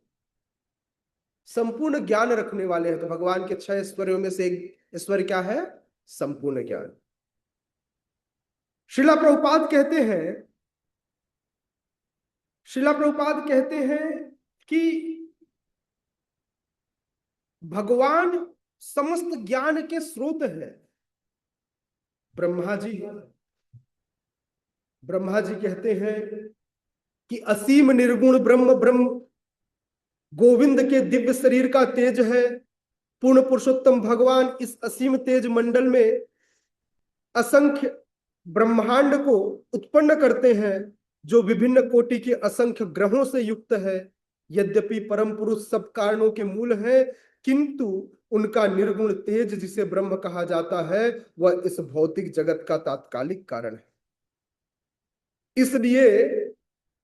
संपूर्ण ज्ञान रखने वाले हैं। तो भगवान के 6 ऐश्वर्यों में से एक ऐश्वर्य क्या है, संपूर्ण ज्ञान। श्रीला प्रभुपाद कहते हैं कि भगवान समस्त ज्ञान के स्रोत है। ब्रह्मा जी कहते हैं कि असीम निर्गुण ब्रह्म गोविंद के दिव्य शरीर का तेज है। पूर्ण पुरुषोत्तम भगवान इस असीम तेज मंडल में असंख्य ब्रह्मांड को उत्पन्न करते हैं, जो विभिन्न कोटि के असंख्य ग्रहों से युक्त है। यद्यपि परम पुरुष सब कारणों के मूल है, किंतु उनका निर्गुण तेज जिसे ब्रह्म कहा जाता है वह इस भौतिक जगत का तात्कालिक कारण है। इसलिए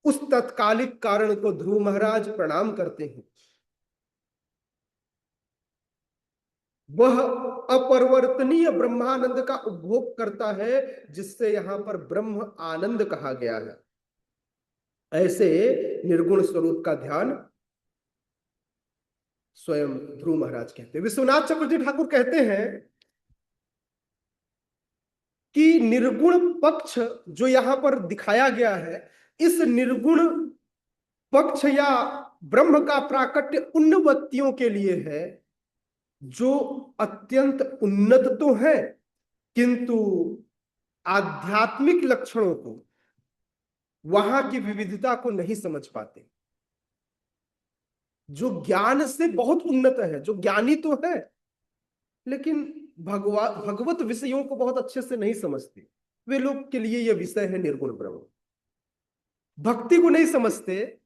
उस तात्कालिक कारण को ध्रुव महाराज प्रणाम करते हैं। वह अपरिवर्तनीय ब्रह्मानंद का उपभोग करता है, जिससे यहां पर ब्रह्म आनंद कहा गया है। ऐसे निर्गुण स्वरूप का ध्यान स्वयं ध्रुव महाराज कहते हैं। विश्वनाथ चक्रवर्ती ठाकुर कहते हैं कि निर्गुण पक्ष जो यहां पर दिखाया गया है, इस निर्गुण पक्ष या ब्रह्म का प्राकट्य उन व्यक्तियों के लिए है जो अत्यंत उन्नत तो है, किंतु आध्यात्मिक लक्षणों को, वहां की विविधता को नहीं समझ पाते। जो ज्ञान से बहुत उन्नत है, जो ज्ञानी तो है, लेकिन भगवत विषयों को बहुत अच्छे से नहीं समझते, वे लोग के लिए यह विषय है निर्गुण ब्रह्म। भक्ति को नहीं समझते,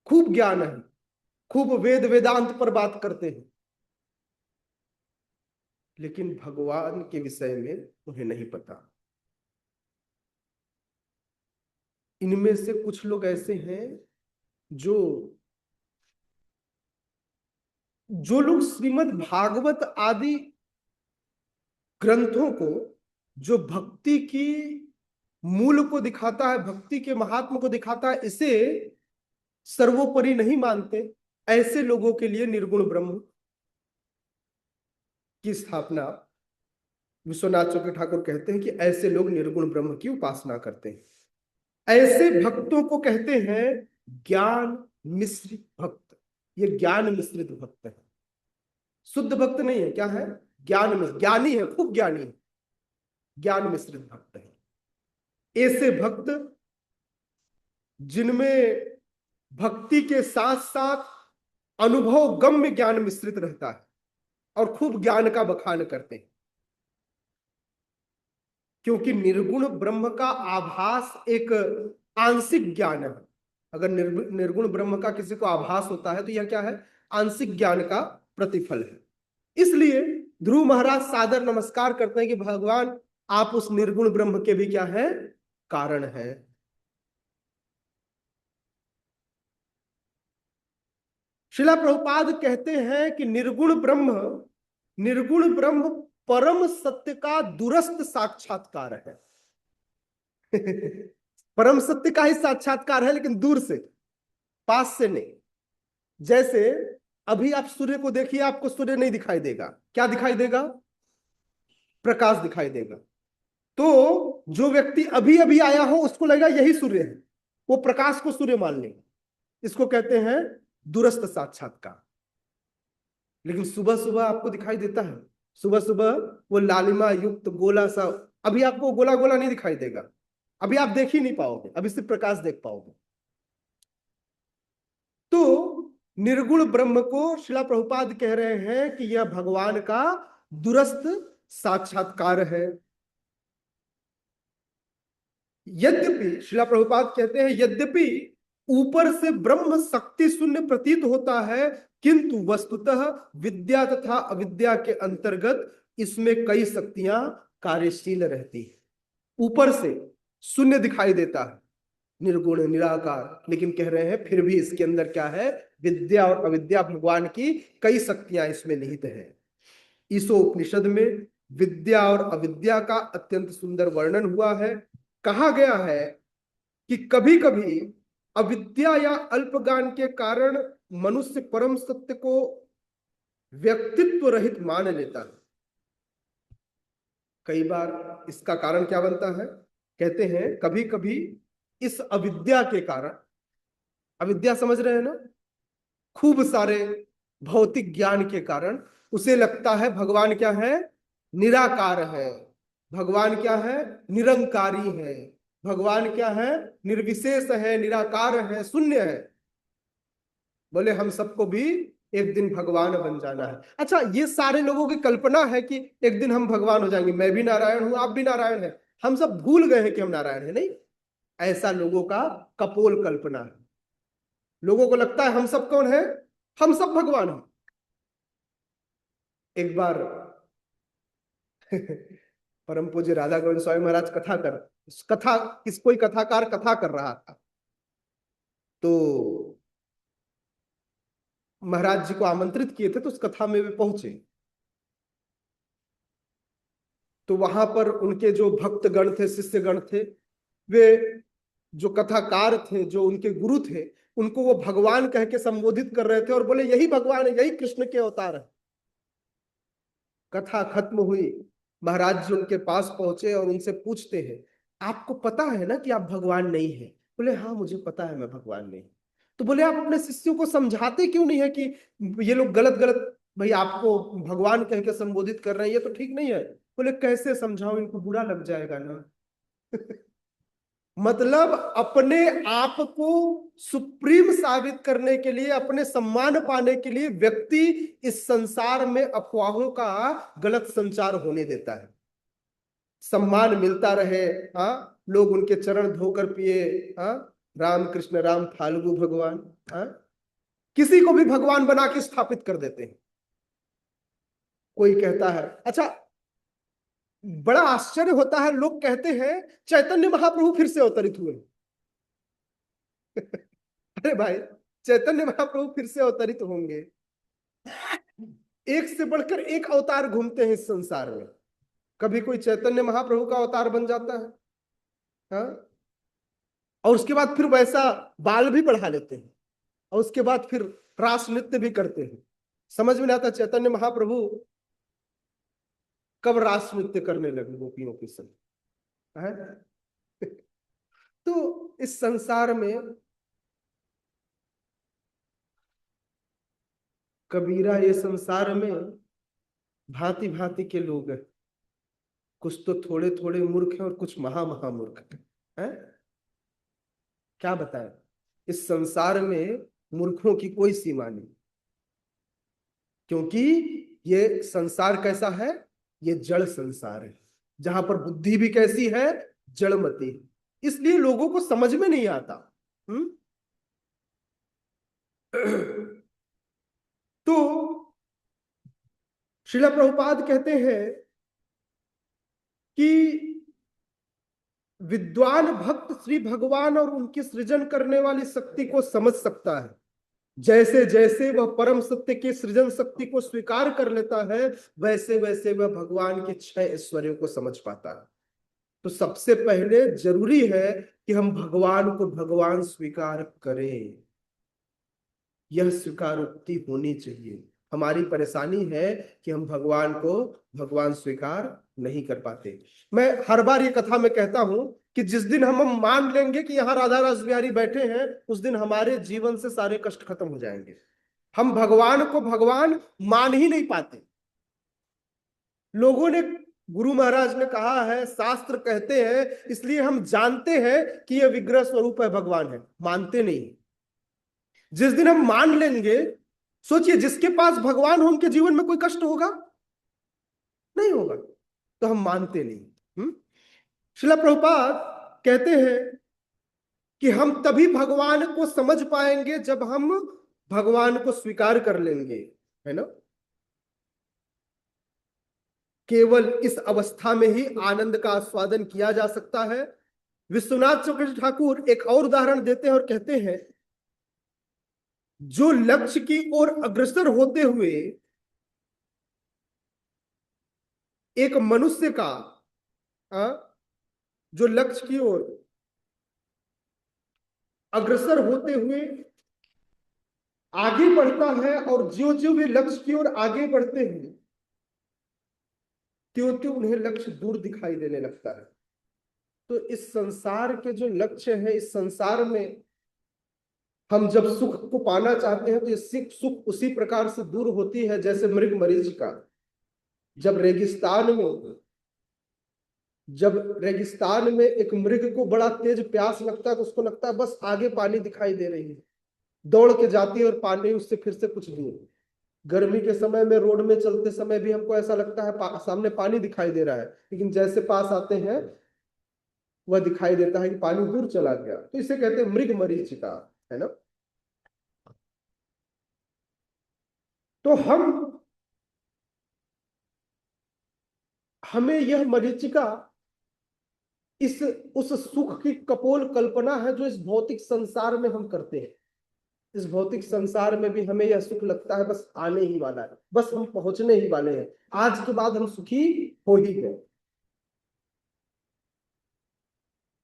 खूब ज्ञान है, खूब वेद वेदांत पर बात करते हैं, लेकिन भगवान के विषय में उन्हें नहीं पता। इनमें से कुछ लोग ऐसे हैं जो लोग श्रीमद् भागवत आदि ग्रंथों को, जो भक्ति की मूल को दिखाता है, भक्ति के महात्म को दिखाता है, इसे सर्वोपरि नहीं मानते। ऐसे लोगों के लिए निर्गुण ब्रह्म की स्थापना विश्वनाथ चक्रवर्ती ठाकुर कहते हैं कि ऐसे लोग निर्गुण ब्रह्म की उपासना करते हैं। ऐसे भक्तों को कहते हैं ज्ञान मिश्रित भक्त। ये ज्ञान मिश्रित भक्त है, शुद्ध भक्त नहीं है। क्या है? ज्ञान मिश्रित, ज्ञानी है, खूब ज्ञानी है, ज्ञान मिश्रित भक्त है। ऐसे भक्त जिनमें भक्ति के साथ साथ अनुभव गम्य ज्ञान मिश्रित रहता है और खूब ज्ञान का बखान करते हैं, क्योंकि निर्गुण ब्रह्म का आभास एक आंशिक ज्ञान है। अगर निर्गुण ब्रह्म का किसी को आभास होता है तो यह क्या है? आंशिक ज्ञान का प्रतिफल है। इसलिए ध्रुव महाराज सादर नमस्कार करते हैं कि भगवान आप उस निर्गुण ब्रह्म के भी क्या है? कारण है। श्रीला प्रभुपाद कहते हैं कि निर्गुण ब्रह्म परम सत्य का दूरस्थ साक्षात्कार है। परम सत्य का ही साक्षात्कार है, लेकिन दूर से, पास से नहीं। जैसे अभी आप सूर्य को देखिए, आपको सूर्य नहीं दिखाई देगा। क्या दिखाई देगा? प्रकाश दिखाई देगा। तो जो व्यक्ति अभी अभी आया हो उसको लगेगा यही सूर्य है, वो प्रकाश को सूर्य मान लेगा। इसको कहते हैं दूरस्थ साक्षात्कार। लेकिन सुबह सुबह आपको दिखाई देता है, सुबह सुबह वो लालिमा युक्त गोला सा, अभी आपको गोला गोला नहीं दिखाई देगा, अभी आप देख ही नहीं पाओगे, अभी सिर्फ प्रकाश देख पाओगे। तो निर्गुण ब्रह्म को श्रीला प्रभुपाद कह रहे हैं कि यह भगवान का दूरस्थ साक्षात्कार है। यद्यपि श्रीला प्रभुपाद कहते हैं, यद्यपि ऊपर से ब्रह्म शक्ति शून्य प्रतीत होता है, किंतु वस्तुतः विद्या तथा अविद्या के अंतर्गत इसमें कई शक्तियां कार्यशील रहती है। ऊपर से शून्य दिखाई देता है, निर्गुण निराकार, लेकिन कह रहे हैं फिर भी इसके अंदर क्या है? विद्या और अविद्या, भगवान की कई शक्तियां इसमें निहित है। ईशोपनिषद में विद्या और अविद्या का अत्यंत सुंदर वर्णन हुआ है। कहा गया है कि कभी कभी अविद्या या अल्पज्ञान के कारण मनुष्य परम सत्य को व्यक्तित्व रहित मान लेता है। कई बार इसका कारण क्या बनता है? कहते हैं कभी कभी इस अविद्या के कारण, अविद्या समझ रहे हैं ना, खूब सारे भौतिक ज्ञान के कारण उसे लगता है भगवान क्या है? निराकार है। भगवान क्या है? निरंकारी है। भगवान क्या है? निर्विशेष है, निराकार है, शून्य है। बोले हम सबको भी एक दिन भगवान बन जाना है। अच्छा, ये सारे लोगों की कल्पना है कि एक दिन हम भगवान हो जाएंगे। मैं भी नारायण हूं, आप भी नारायण हैं, हम सब भूल गए हैं कि हम नारायण हैं। नहीं, ऐसा लोगों का कपोल कल्पना है। लोगों को लगता है हम सब कौन है? हम सब भगवान हैं। एक बार परम पूज्य राधा गोविंद स्वामी महाराज कोई कथाकार कथा कर रहा था, तो महाराज जी को आमंत्रित किए थे, तो उस कथा में वे पहुंचे। तो वहां पर उनके जो भक्तगण थे, शिष्यगण थे, वे जो कथाकार थे, जो उनके गुरु थे, उनको वो भगवान कह के संबोधित कर रहे थे और बोले यही भगवान है, यही कृष्ण के अवतार है। कथा खत्म हुई, महाराज जी उनके पास पहुंचे और उनसे पूछते हैं, आपको पता है ना कि आप भगवान नहीं है? बोले हाँ मुझे पता है मैं भगवान नहीं। तो बोले आप अपने शिष्यों को समझाते क्यों नहीं है कि ये लोग गलत गलत भाई आपको भगवान कह के संबोधित कर रहे हैं, ये तो ठीक नहीं है। बोले कैसे समझाओ, इनको बुरा लग जाएगा ना। मतलब अपने आप को सुप्रीम साबित करने के लिए, अपने सम्मान पाने के लिए व्यक्ति इस संसार में अफवाहों का गलत संचार होने देता है। सम्मान मिलता रहे, हाँ, लोग उनके चरण धोकर पिए, हाँ, राम कृष्ण राम फाल्गु भगवान, हाँ, किसी को भी भगवान बना के स्थापित कर देते हैं। कोई कहता है, अच्छा बड़ा आश्चर्य होता है, लोग कहते हैं चैतन्य महाप्रभु फिर से अवतरित हुए। अरे भाई, चैतन्य महाप्रभु फिर से अवतरित होंगे? एक से बढ़कर एक अवतार घूमते हैं इस संसार में, कभी कोई चैतन्य महाप्रभु का अवतार बन जाता है, हाँ, और उसके बाद फिर वैसा बाल भी बढ़ा लेते हैं, और उसके बाद फिर रास नृत्य भी करते हैं। समझ में नहीं आता चैतन्य महाप्रभु कब रास नृत्य करने लगे गोपियों के संग, है? तो इस संसार में कबीरा, ये संसार में भांति भांति के लोग हैं। कुछ तो थोड़े थोड़े मूर्ख हैं और कुछ महा महामूर्ख हैं। क्या बताएं, इस संसार में मूर्खों की कोई सीमा नहीं, क्योंकि ये संसार कैसा है, ये जड़ संसार है, जहां पर बुद्धि भी कैसी है, जड़मती, इसलिए लोगों को समझ में नहीं आता। तो श्रील प्रभुपाद कहते हैं कि विद्वान भक्त श्री भगवान और उनकी सृजन करने वाली शक्ति को समझ सकता है। जैसे जैसे वह परम सत्य की सृजन शक्ति को स्वीकार कर लेता है, वैसे वैसे वह भगवान के 6 ऐश्वर्यों को समझ पाता है। तो सबसे पहले जरूरी है कि हम भगवान को भगवान स्वीकार करें। यह स्वीकारोक्ति होनी चाहिए। हमारी परेशानी है कि हम भगवान को भगवान स्वीकार नहीं कर पाते। मैं हर बार ये कथा में कहता हूं कि जिस दिन हम मान लेंगे कि यहाँ राधा रास बिहारी बैठे हैं, उस दिन हमारे जीवन से सारे कष्ट खत्म हो जाएंगे। हम भगवान को भगवान मान ही नहीं पाते। लोगों ने, गुरु महाराज ने कहा है, शास्त्र कहते हैं, इसलिए हम जानते हैं कि यह विग्रह स्वरूप है, भगवान है, मानते नहीं। जिस दिन हम मान लेंगे, सोचिए जिसके पास भगवान हो उनके जीवन में कोई कष्ट होगा? नहीं होगा। तो हम मानते नहीं। श्रील प्रभुपाद कहते हैं कि हम तभी भगवान को समझ पाएंगे जब हम भगवान को स्वीकार कर लेंगे, है ना। केवल इस अवस्था में ही आनंद का आस्वादन किया जा सकता है। विश्वनाथ चक्रवर्ती ठाकुर एक और उदाहरण देते हैं और कहते हैं, जो लक्ष्य की ओर अग्रसर होते हुए एक मनुष्य का, जो लक्ष्य की ओर अग्रसर होते हुए आगे बढ़ता है, और जो जो वे लक्ष्य की ओर आगे बढ़ते हैं, त्यों त्यों उन्हें लक्ष्य दूर दिखाई देने लगता है। तो इस संसार के जो लक्ष्य है, इस संसार में हम जब सुख को पाना चाहते हैं तो ये सुख उसी प्रकार से दूर होती है जैसे मृग मरीचिका। जब रेगिस्तान में एक मृग को बड़ा तेज प्यास लगता है, तो उसको लगता है बस आगे पानी दिखाई दे रही है, दौड़ के जाती है और पानी उससे फिर से कुछ दूर। गर्मी के समय में रोड में चलते समय भी हमको ऐसा लगता है सामने पानी दिखाई दे रहा है, लेकिन जैसे पास आते हैं वह दिखाई देता है कि पानी दूर चला गया। तो इसे कहते हैं मृग मरीचिका, है ना। तो हमें यह मरीचिका उस सुख की कपोल कल्पना है जो इस भौतिक संसार में हम करते हैं। इस भौतिक संसार में भी हमें यह सुख लगता है बस आने ही वाला है, बस हम पहुंचने ही वाले हैं, आज के बाद हम सुखी हो ही गए।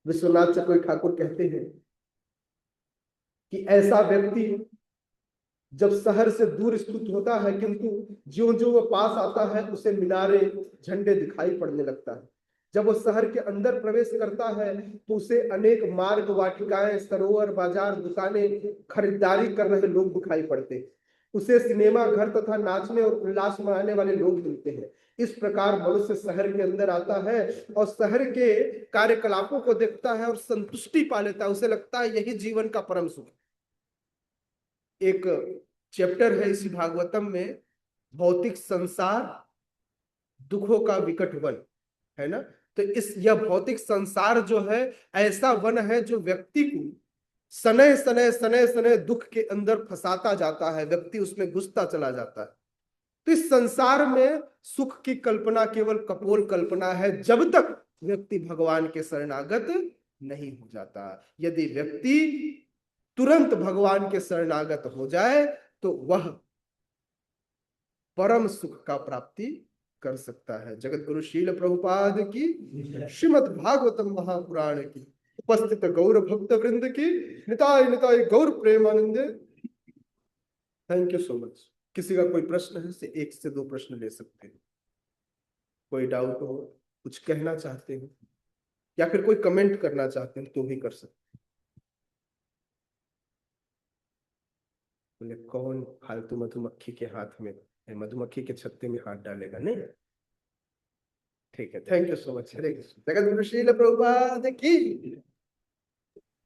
विश्वनाथ चक्रवर्ती ठाकुर कहते हैं कि ऐसा व्यक्ति जब शहर से दूर स्थित होता है, किंतु ज्यों ज्यों वो पास आता है उसे मीनारे झंडे दिखाई पड़ने लगता है। जब वो शहर के अंदर प्रवेश करता है तो उसे अनेक मार्ग वाटिकाएं, सरोवर, बाजार, दुकानें, खरीदारी कर रहे लोग दिखाई पड़ते हैं। उसे सिनेमा घर तथा नाचने और उल्लास मनाने वाले लोग मिलते हैं। इस प्रकार मनुष्य शहर के अंदर आता है और शहर के कार्यकलापों को देखता है और संतुष्टि पा लेता है। उसे लगता है यही जीवन का परम सुख। एक चैप्टर है इसी भागवतम में, भौतिक संसार दुखों का विकट वन, है ना। तो यह भौतिक संसार जो है ऐसा वन है जो व्यक्ति को सने सने सने सने दुख के अंदर फंसाता जाता है, व्यक्ति उसमें घुसता चला जाता है। तो इस संसार में सुख की कल्पना केवल कपोल कल्पना है, जब तक व्यक्ति भगवान के शरणागत नहीं हो जाता। यदि व्यक्ति तुरंत भगवान के शरणागत हो जाए तो वह परम सुख का प्राप्ति कर सकता है। जगत गुरु शील प्रभुपाद की, श्रीमद् भागवतम महापुराण की, उपस्थित गौर भक्त वृंद की निताय निताय गौर प्रेमानंदे। Thank you so much. किसी का कोई प्रश्न है से 1 से 2 प्रश्न ले सकते हैं। कोई डाउट हो, कुछ कहना चाहते हैं या फिर कोई कमेंट करना चाहते हैं तो भी कर सकते हैं। बोले कौन फालतू मधुमक्खी के हाथ में, मधुमक्खी के छत्ते में हाथ डालेगा? नहीं, ठीक है। Thank you so much. Hare Krishna. जगत गुरु शील प्रभुपाद की।